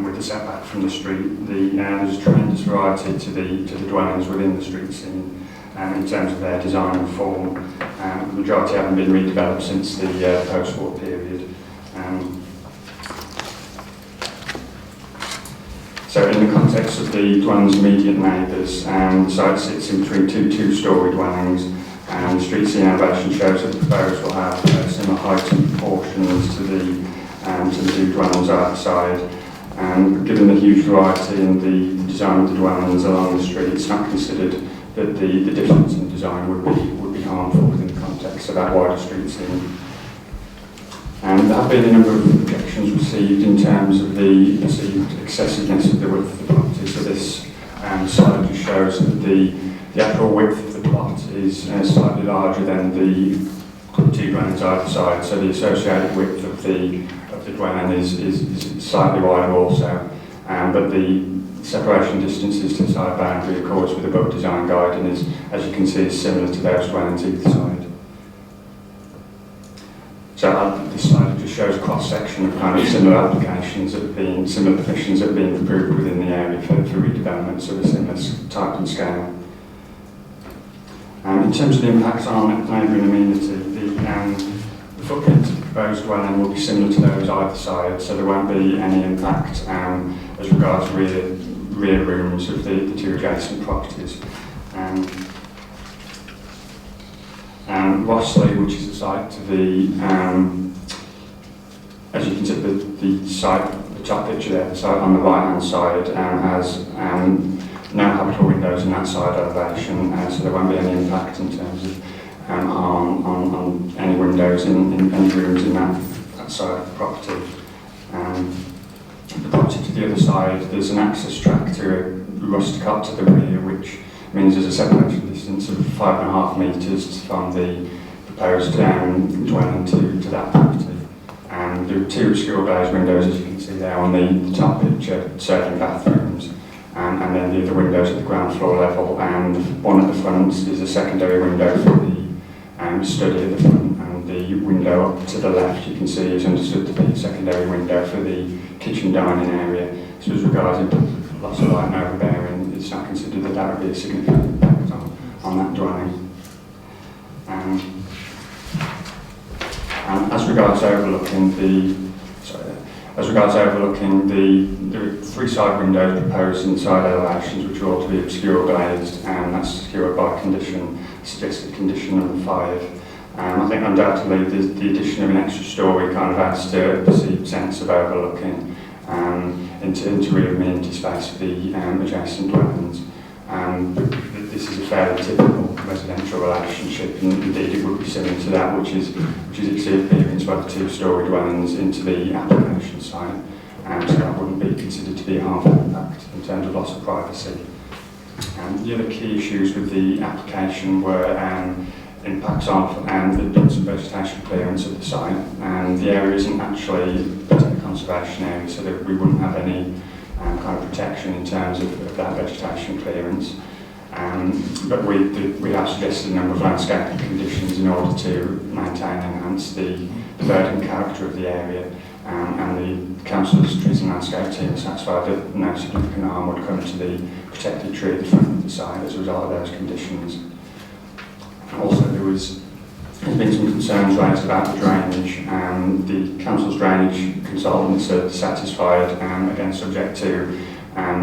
P: with the setback from the street, there's a tremendous variety to the dwellings within the street scene in terms of their design and form. The majority haven't been redeveloped since the post-war period. So in the context of the dwelling's immediate neighbours, the site sits in between two-storey dwellings, and the street scene elevation shows that the proposed will have similar height and proportions to the two dwellings either side. Given the huge variety in the design of the dwellings along the street, it's not considered that the difference in design would be harmful within the context of that wider street scene. There have been a number of objections received in terms of the perceived excessiveness of the width of the property. So this slide just shows that the actual width of the plot is slightly larger than the two dwellings either side. So the associated width of the dwelling is slightly wider also, but the separation distances to the side boundary accords with the above design guide, and is, as you can see, is similar to those dwellings either side. So this slide just shows a cross-section of kind of similar applications that have been, similar permissions that have been approved within the area for redevelopments of a similar type and scale. In terms of the impact on neighbouring amenity, the footprint of the proposed dwelling will be similar to those either side, so there won't be any impact as regards rear rooms of the two adjacent properties. Rossley, which is the site to the, as you can see, the site, the top picture there, the site on the right hand side has no habitable windows in that side elevation, so there won't be any impact in terms of harm on any windows in any rooms in that side of the property. The property to the other side, there's an access track to a rust cut to the rear, which means there's a separation distance of 5.5 metres from the proposed dwelling to that property. There are two obscure glazed windows, as you can see there on the top picture, serving bathrooms, and then the other windows at the ground floor level, and one at the front is a secondary window for the study at the front, and the window up to the left you can see is understood to be a secondary window for the kitchen dining area. So as regards lots of light and overbearing, it's not considered that that would be a significant impact on that dwelling. As regards overlooking there are three side windows proposed in side elevations which are all to be obscure glazed, and that's secured by suggested condition number 5. I think undoubtedly the addition of an extra storey kind of adds to a perceived sense of overlooking into real amenity space for the adjacent dwellings. This is a fairly typical residential relationship, and indeed it would be similar to that which is experienced by the two-storey dwellings into the application site, so that wouldn't be considered to be a harmful impact in terms of loss of privacy. The other key issues with the application were impacts on the dense vegetation clearance of the site, and the area isn't actually a conservation area, so that we wouldn't have any kind of protection in terms of that vegetation clearance. But we have suggested a number of landscaping conditions in order to maintain and enhance the verdant character of the area, and the Council's trees and landscape team is satisfied that no significant harm would come to the protected tree at the front of the site as a result of those conditions. Also, there's been some concerns raised about the drainage. The Council's drainage consultants are satisfied, again subject to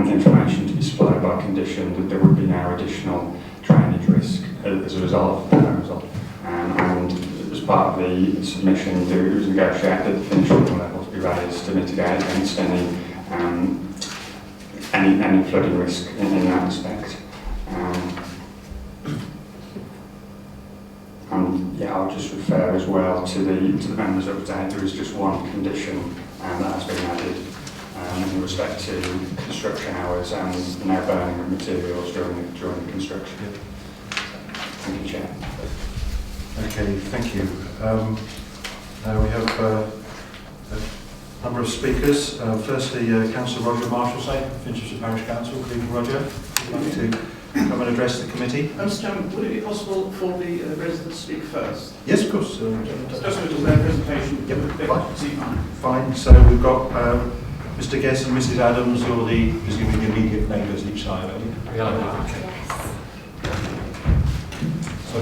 P: information to be supplied by condition, that there would be no additional drainage risk as a result of the proposal. And as part of the submission, there was negotiated that the finish water level to be raised to mitigate against any flooding risk in that respect. And I'll just refer as well to the members update. There is just one condition that has been added in respect to construction hours and no burning of materials during the construction. Thank you, Chair.
F: Okay, thank you. Now we have a number of speakers. Firstly, Councillor Roger Marshall, Finchester Parish Council. Good evening, Roger. Would you like to come and address the committee?
Q: Mr. Chairman, would it be possible for the residents to speak first?
F: Yes, of course.
Q: Just a little their presentation.
F: Yep, fine. So we've got Mr. Guest and Mrs. Adams, who are the presumably the immediate neighbours each side, are you? Yeah. Okay. So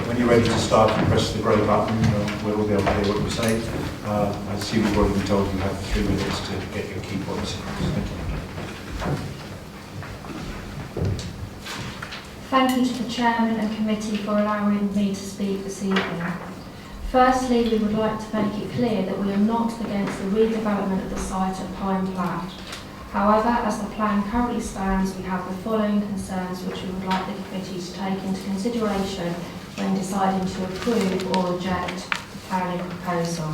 F: when you're ready to start, you press the grey button. We'll all be able to hear what you say. I assume you've already been told you have 3 minutes to get your key points across. Thank you.
R: Thank you to the Chairman and Committee for allowing me to speak this evening. Firstly, we would like to make it clear that we are not against the redevelopment of the site at Pine Platt. However, as the plan currently stands, we have the following concerns which we would like the committee to take into consideration when deciding to approve or reject the planning proposal.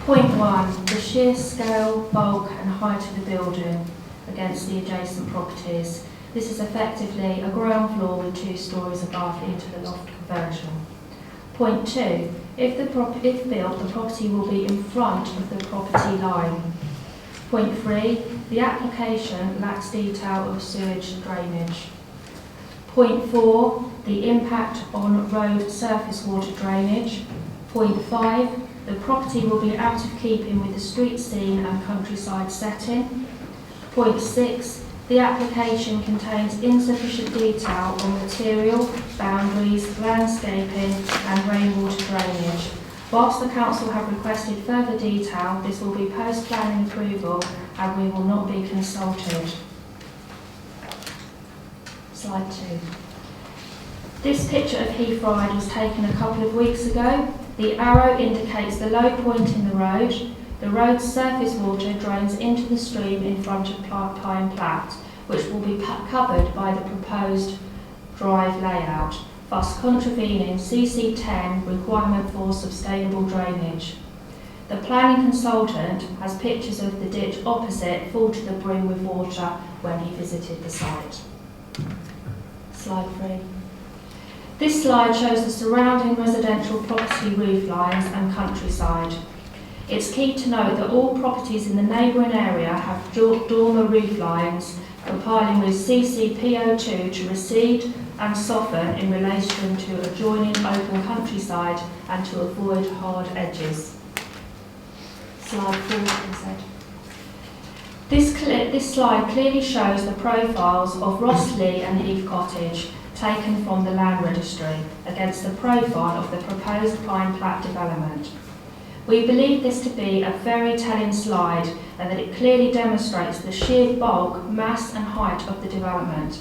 R: Point 1, the sheer scale, bulk and height of the building against the adjacent properties. This is effectively a ground floor with 2 stories above into the loft conversion. Point 2, if built, the property will be in front of the property line. Point 3, the application lacks detail of sewage and drainage. Point 4, the impact on road surface water drainage. Point 5, the property will be out of keeping with the street scene and countryside setting. Point 6, the application contains insufficient detail on material, boundaries, landscaping and rainwater drainage. Whilst the Council have requested further detail, this will be post-planning approval and we will not be consulted. Slide 2. This picture of Heath Ride was taken a couple of weeks ago. The arrow indicates the low point in the road. The road's surface water drains into the stream in front of Pine Platt, which will be covered by the proposed drive layout, thus contravening CC10 requirement for sustainable drainage. The planning consultant has pictures of the ditch opposite full to the brim with water when he visited the site. Slide 3. This slide shows the surrounding residential property roof lines and countryside. It's key to note that all properties in the neighbouring area have dormer roof lines compiling with CCPO2 to recede and soften in relation to adjoining open countryside and to avoid hard edges. Slide 4, please. This slide clearly shows the profiles of Rossley and Heath Cottage taken from the land registry against the profile of the proposed Pine Platt development. We believe this to be a very telling slide and that it clearly demonstrates the sheer bulk, mass and height of the development.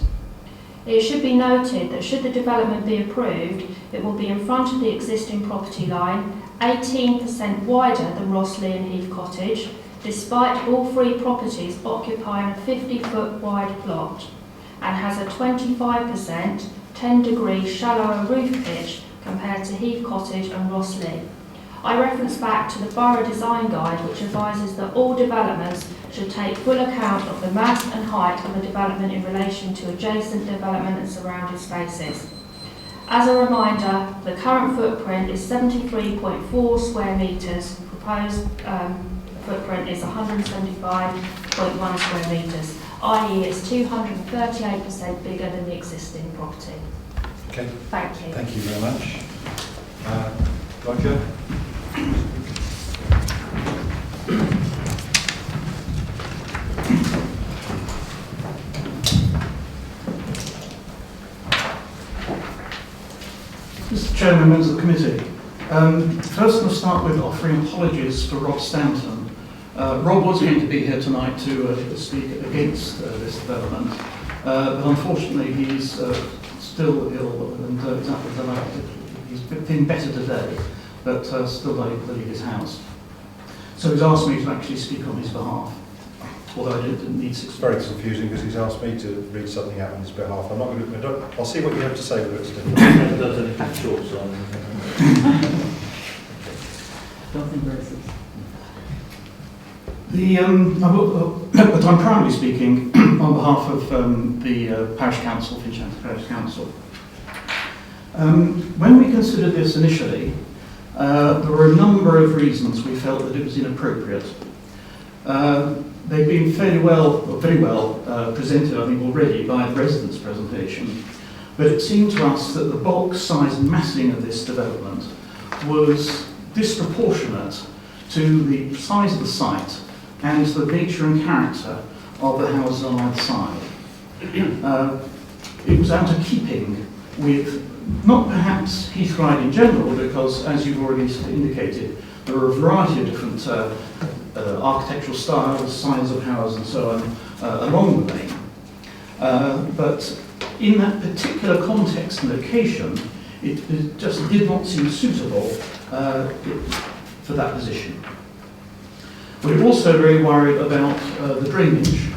R: It should be noted that should the development be approved, it will be in front of the existing property line, 18% wider than Rossley and Heath Cottage, despite all 3 properties occupying a 50-foot wide plot, and has a 25%, 10-degree shallower roof pitch compared to Heath Cottage and Rossley. I reference back to the Borough Design Guide, which advises that all developments should take full account of the mass and height of a development in relation to adjacent development and surrounding spaces. As a reminder, the current footprint is 73.4 square metres, proposed footprint is 175.1 square metres, i.e. it's 238% bigger than the existing property.
F: Okay.
R: Thank you.
F: Thank you very much. Roger?
H: Mr. Chairman, members of the committee. First, I'll start with offering apologies for Rob Stanton. Rob was going to be here tonight to speak against this development, but unfortunately he's still ill and he's feeling better today, but still unable to leave his house. So he's asked me to actually speak on his behalf. although I didn't need
F: It's very confusing because he's asked me to read something out on his behalf. I'm not going to, I'll see what you have to say whether it's different.
L: Does anything short, so
G: Don't think racist.
H: But I'm primarily speaking on behalf of the Parish Council, Finchanters Parish Council. When we considered this initially, there were a number of reasons we felt that it was inappropriate. They've been very well presented, I think, already by the residents' presentation, but it seemed to us that the bulk size and massing of this development was disproportionate to the size of the site and to the nature and character of the houses on either side. It was out of keeping with, not perhaps Heath Ride in general, because as you've already indicated, there are a variety of different architectural styles, size of houses and so on along the lane. But in that particular context and location, it just did not seem suitable for that position. We're also very worried about the drainage,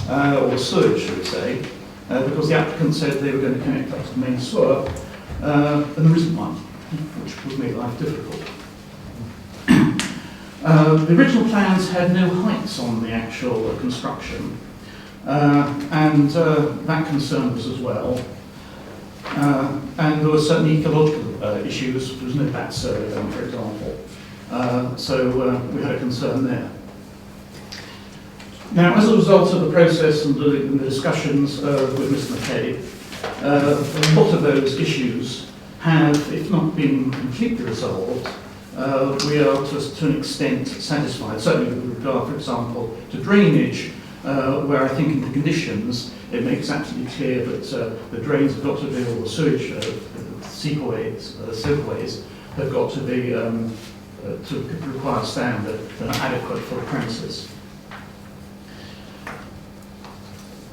H: or sewage, should we say, because the applicant said they were going to connect up to the main sewer, and there isn't one, which would make life difficult. The original plans had no heights on the actual construction, and that concerned us as well. And there were certain ecological issues. There was no bat survey done, for example. So we had a concern there. Now, as a result of the process and the discussions with Mr. McKay, a lot of those issues have, if not been completely resolved, we are to an extent satisfied, certainly with regard, for example, to drainage, where I think in the conditions it makes absolutely clear that the drains have got to be, or the sewage, sewerways, have got to be to the required standard and are adequate for the premises.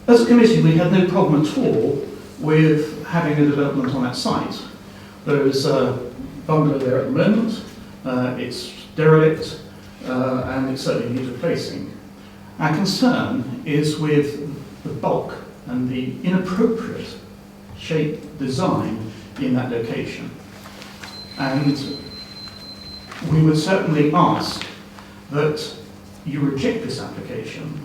H: As a committee, we had no problem at all with having a development on that site. There is a bungalow there at the moment. It's derelict, and it certainly needs replacing. Our concern is with the bulk and the inappropriate shape design in that location. And we would certainly ask that you reject this application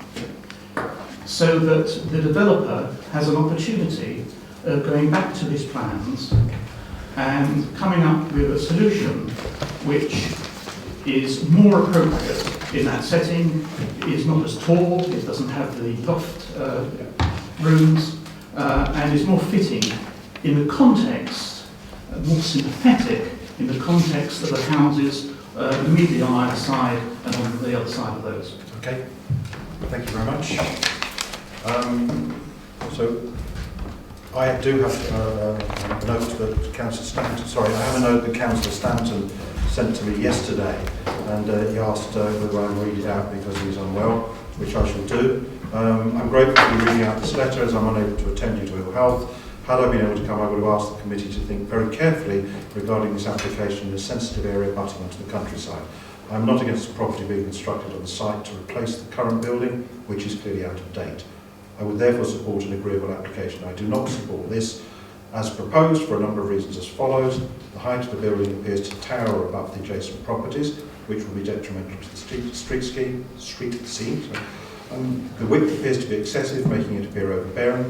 H: so that the developer has an opportunity of going back to his plans and coming up with a solution which is more appropriate in that setting. It is not as tall, it doesn't have the loft rooms, and is more fitting in the context, more sympathetic in the context of the houses immediately on either side and on the other side of those.
A: Okay, thank you very much. So I do have a note that Councillor Stanton, I have a note that Councillor Stanton sent to me yesterday, and he asked whether I would read it out because he is unwell, which I shall do. I'm grateful for you reading out this letter, as I'm unable to attend due to ill health. Had I been able to come, I would have asked the committee to think very carefully regarding this application in a sensitive area abutting onto the countryside. I am not against the property being constructed on the site to replace the current building, which is clearly out of date. I would therefore support an agreeable application. I do not support this as proposed for a number of reasons as follows. The height of the building appears to tower above the adjacent properties, which will be detrimental to the street scene. The width appears to be excessive, making it appear overbearing.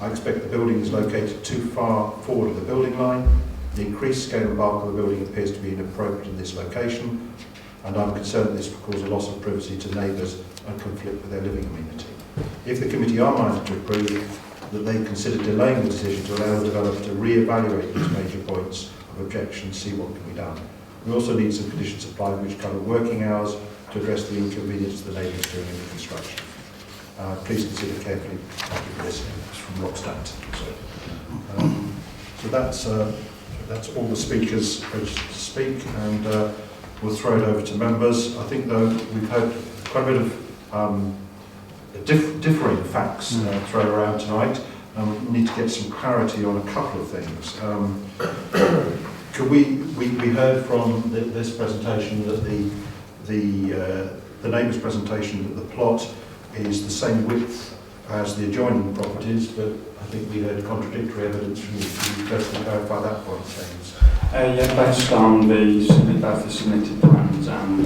A: I expect the building is located too far forward of the building line. The increased scale and bulk of the building appears to be inappropriate in this location, and I'm concerned that this will cause a loss of privacy to neighbours and conflict with their living amenity. If the committee are minded to approve, that they consider delaying the decision to allow the developer to re-evaluate these major points of objection and see what can be done. We also need some conditions applied which cover working hours to address the inconvenience of the neighbours during the construction. Please consider carefully. Thank you for this. It's from Rob Stanton. So that's all the speakers registered to speak, and we'll throw it over to members. I think, though, we've had quite a bit of differing facts thrown around tonight, and we need to get some clarity on a couple of things. Could we heard from this presentation that the neighbour's presentation that the plot
F: is the same width as the adjoining properties, but I think we heard contradictory evidence from you. Can you first clarify that point, James?
P: Yeah, based on both the submitted plans and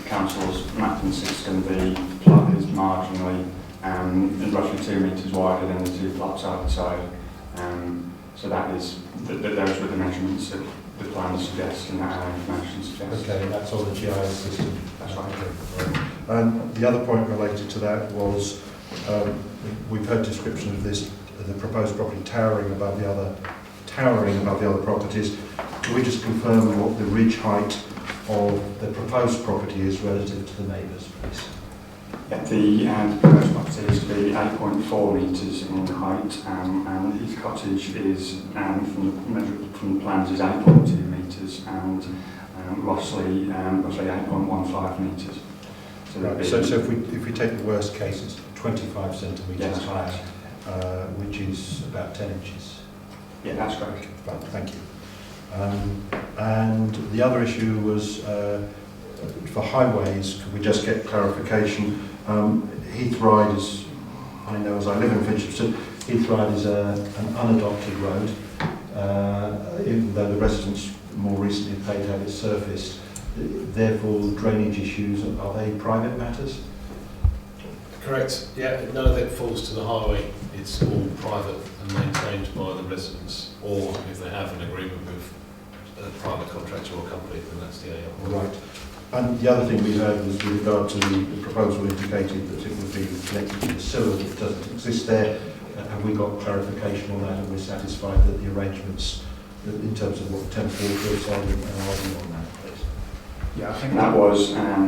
P: council's mapping system, the plot is marginally roughly 2 metres wider than the two plots either side. So that is, those were the measurements that the plan suggests and that our information suggests.
F: Okay, that's on the GIS system.
P: That's right.
F: And the other point related to that was, we've heard description of this, the proposed property towering above the other properties. Can we just confirm what the ridge height of the proposed property is relative to the neighbours, please?
P: Yeah, the proposed property is to be 8.4 metres in height, and his cottage is, from the plans, is 8.2 metres, and Rossley roughly 8.15 metres. So,
F: right. So if we take the worst case, it's 25 centimetres higher, which is about 10 inches.
P: Yeah, that's correct.
F: Right, thank you. And the other issue was for highways. Could we just get clarification? Heath Ride is, I know as I live in Fincham, Heath Ride is an unadopted road, even though the residents more recently paid to have it surfaced. Therefore, drainage issues, are they private matters?
E: Correct. Yeah, none of it falls to the highway. It's all private and maintained by the residents, or if they have an agreement with a private contractor or company, then that's the AL.
F: Right. And the other thing we heard was with regard to the proposal indicated that it would be connected to the sewer that doesn't exist there. Have we got clarification on that, and we're satisfied that the arrangements, in terms of what temporary goods are, on that, please?
P: Yeah, I think that was a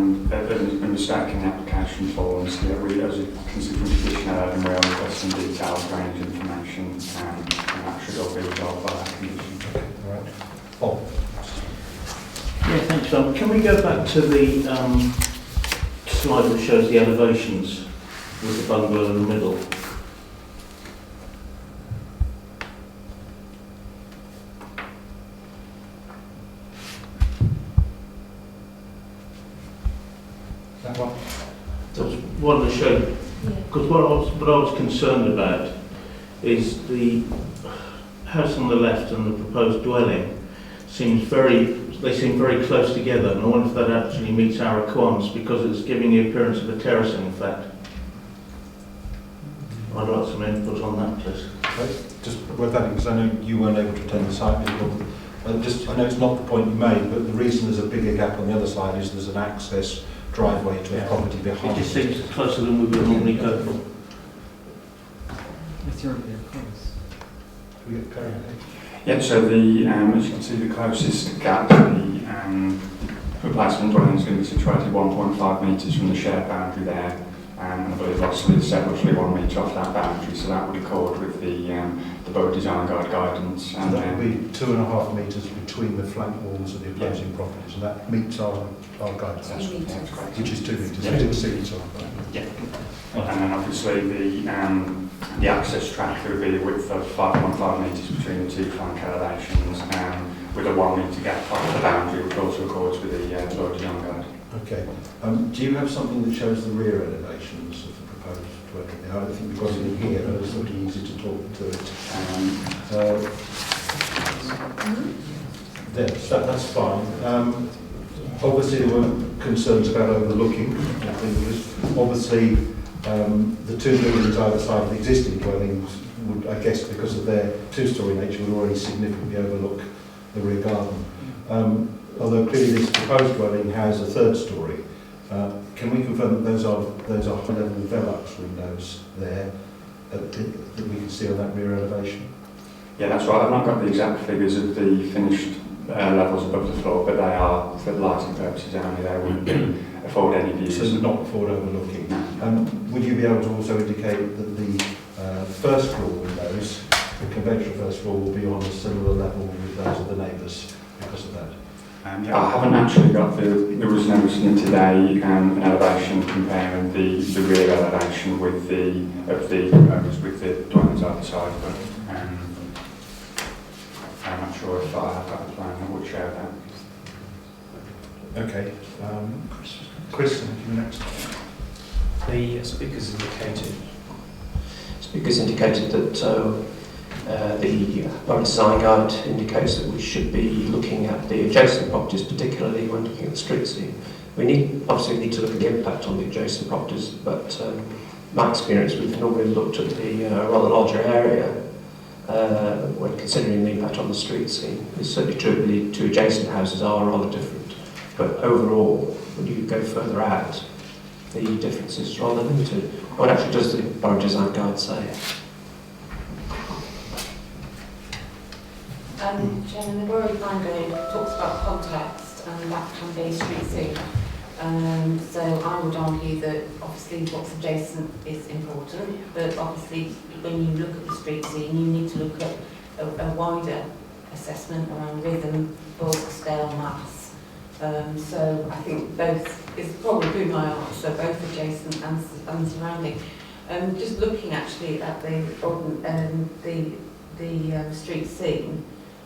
P: mistake in the application forms. Yeah, we, as you can see from Petition 11, we are requesting detailed range information, and that should all be resolved by that condition.
F: Okay, all right. Paul.
L: Yeah, thanks, John. Can we go back to the slide that shows the elevations with the bungalow in the middle?
F: That one?
L: That's one that showed, because what I was concerned about is the house on the left and the proposed dwelling seem very close together, and I wonder if that actually meets our requirements, because it's giving the appearance of a terracing effect. I'd like some input on that, please.
F: Okay. Just worth adding, because I know you weren't able to attend the site visit. I know it's not the point you made, but the reason there's a bigger gap on the other side is there's an access driveway to a property behind.
L: It just seems closer than we would normally go for.
G: It's already close.
F: Can we get clarification?
P: Yeah, so the, as you can see, the closest gap, the replacement dwelling is going to be situated 1.5 metres from the shared boundary there, and I believe Rossley is set roughly 1 metre off that boundary, so that would accord with the Borough Design Guide guidance.
F: And that would be 2.5 metres between the flank walls of the opposing properties, and that meets our guidance, which is 2 metres.
P: Yeah.
F: I didn't see it on.
P: Yeah. And then obviously the access track, there would be a width of 5.5 metres between the two flank elevations, with a 1 metre gap off the boundary, which also accords with the Borough Design Guide.
F: Okay. Do you have something that shows the rear elevations of the proposed dwelling? I don't think because of it here, but it's not easy to talk to it. There, so that's fine. Obviously, there were concerns about overlooking. Obviously, the two buildings either side of the existing dwellings would, I guess, because of their two-storey nature, would already significantly overlook the rear garden. Although clearly this proposed dwelling has a third storey, can we confirm that those are high-level Velux windows there that we can see on that rear elevation?
P: Yeah, that's right. I've not got the exact figures of the finished levels above the floor, but they are, for lighting purposes only, they wouldn't afford any views.
F: So not afford overlooking. Would you be able to also indicate that the first floor windows, the conventional first floor, will be on a similar level with those of the neighbours because of that?
P: Yeah, I haven't actually got there was no submitted an elevation comparing the rear elevation with the dwellings either side, but I'm not sure if I have got a plan that would show that.
F: Okay. Chris, thank you next.
D: The speakers indicated.
S: Speakers indicated that the Borough Design Guide indicates that we should be looking at the adjacent properties, particularly when looking at the street scene. We obviously need to look at the impact on the adjacent properties, but my experience, we've normally looked at the rather larger area when considering the impact on the street scene. It's certainly true the two adjacent houses are rather different, but overall, when you go further out, the difference is rather limited. What actually does the Borough Design Guide say?
I: Chairman, the Borough Design Guide talks about context, and that can be street scene. So I would argue that obviously what's adjacent is important, but obviously when you look at the street scene, you need to look at a wider assessment around rhythm, bulk, scale, mass. So I think both is probably my answer, both adjacent and surrounding. Just looking actually at the street scene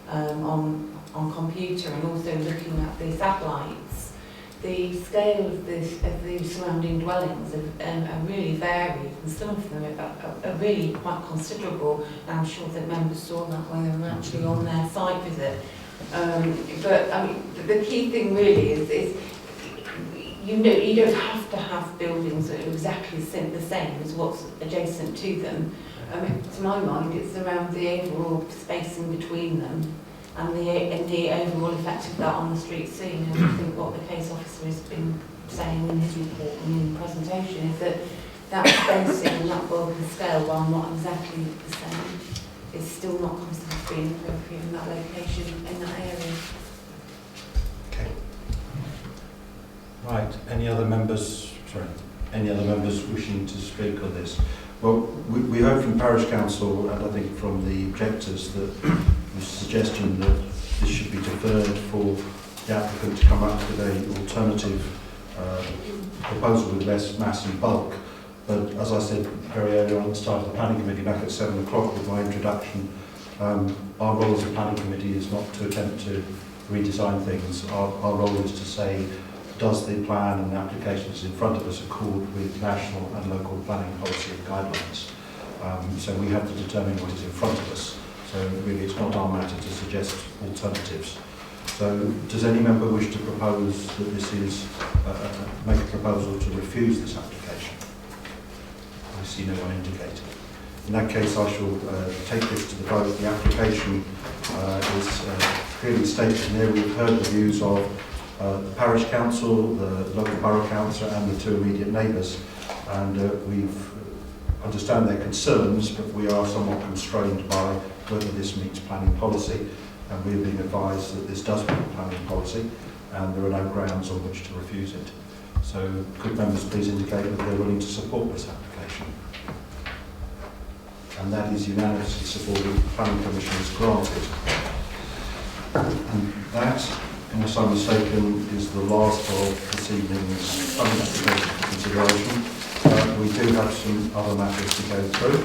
I: on computer, and also looking at the satellites, the scale of the surrounding dwellings are really varied, and some of them are really quite considerable, and I'm sure that members saw that when they were actually on their site visit. But I mean, the key thing really is you don't have to have buildings that are exactly the same as what's adjacent to them. To my mind, it's around the overall spacing between them and the overall effect of that on the street scene. And I think what the case officer has been saying in his report and in the presentation is that spacing and that bulk and scale, while not exactly the same, is still not considered to be inappropriate in that location, in that area.
F: Okay. Right. Any other members wishing to speak on this? Well, we heard from Parish Council, and I think from the objectors, that the suggestion that this should be deferred for the applicant to come up with an alternative proposal with less mass and bulk. But as I said very early on at the start of the planning committee, back at 7 o'clock with my introduction, our role as a planning committee is not to attempt to redesign things. Our role is to say, does the plan and the applications in front of us accord with national and local planning policy and guidelines? So we have to determine what is in front of us. So really it's not our matter to suggest alternatives. So does any member wish to propose that this is, make a proposal to refuse this application? I see no one indicating. In that case, I shall take this to the vote. The application is clearly stated in there. We've heard the views of the Parish Council, the local Borough Council and the two immediate neighbours, and we've understand their concerns, but we are somewhat constrained by whether this meets planning policy, and we're being advised that this does meet planning policy and there are no grounds on which to refuse it. So could members please indicate whether they're willing to support this application? And that is unanimously supported. The planning commission is granted. And that, unless I'm mistaken, is the last of this evening's planning application for consideration. We do have some other matters to go through.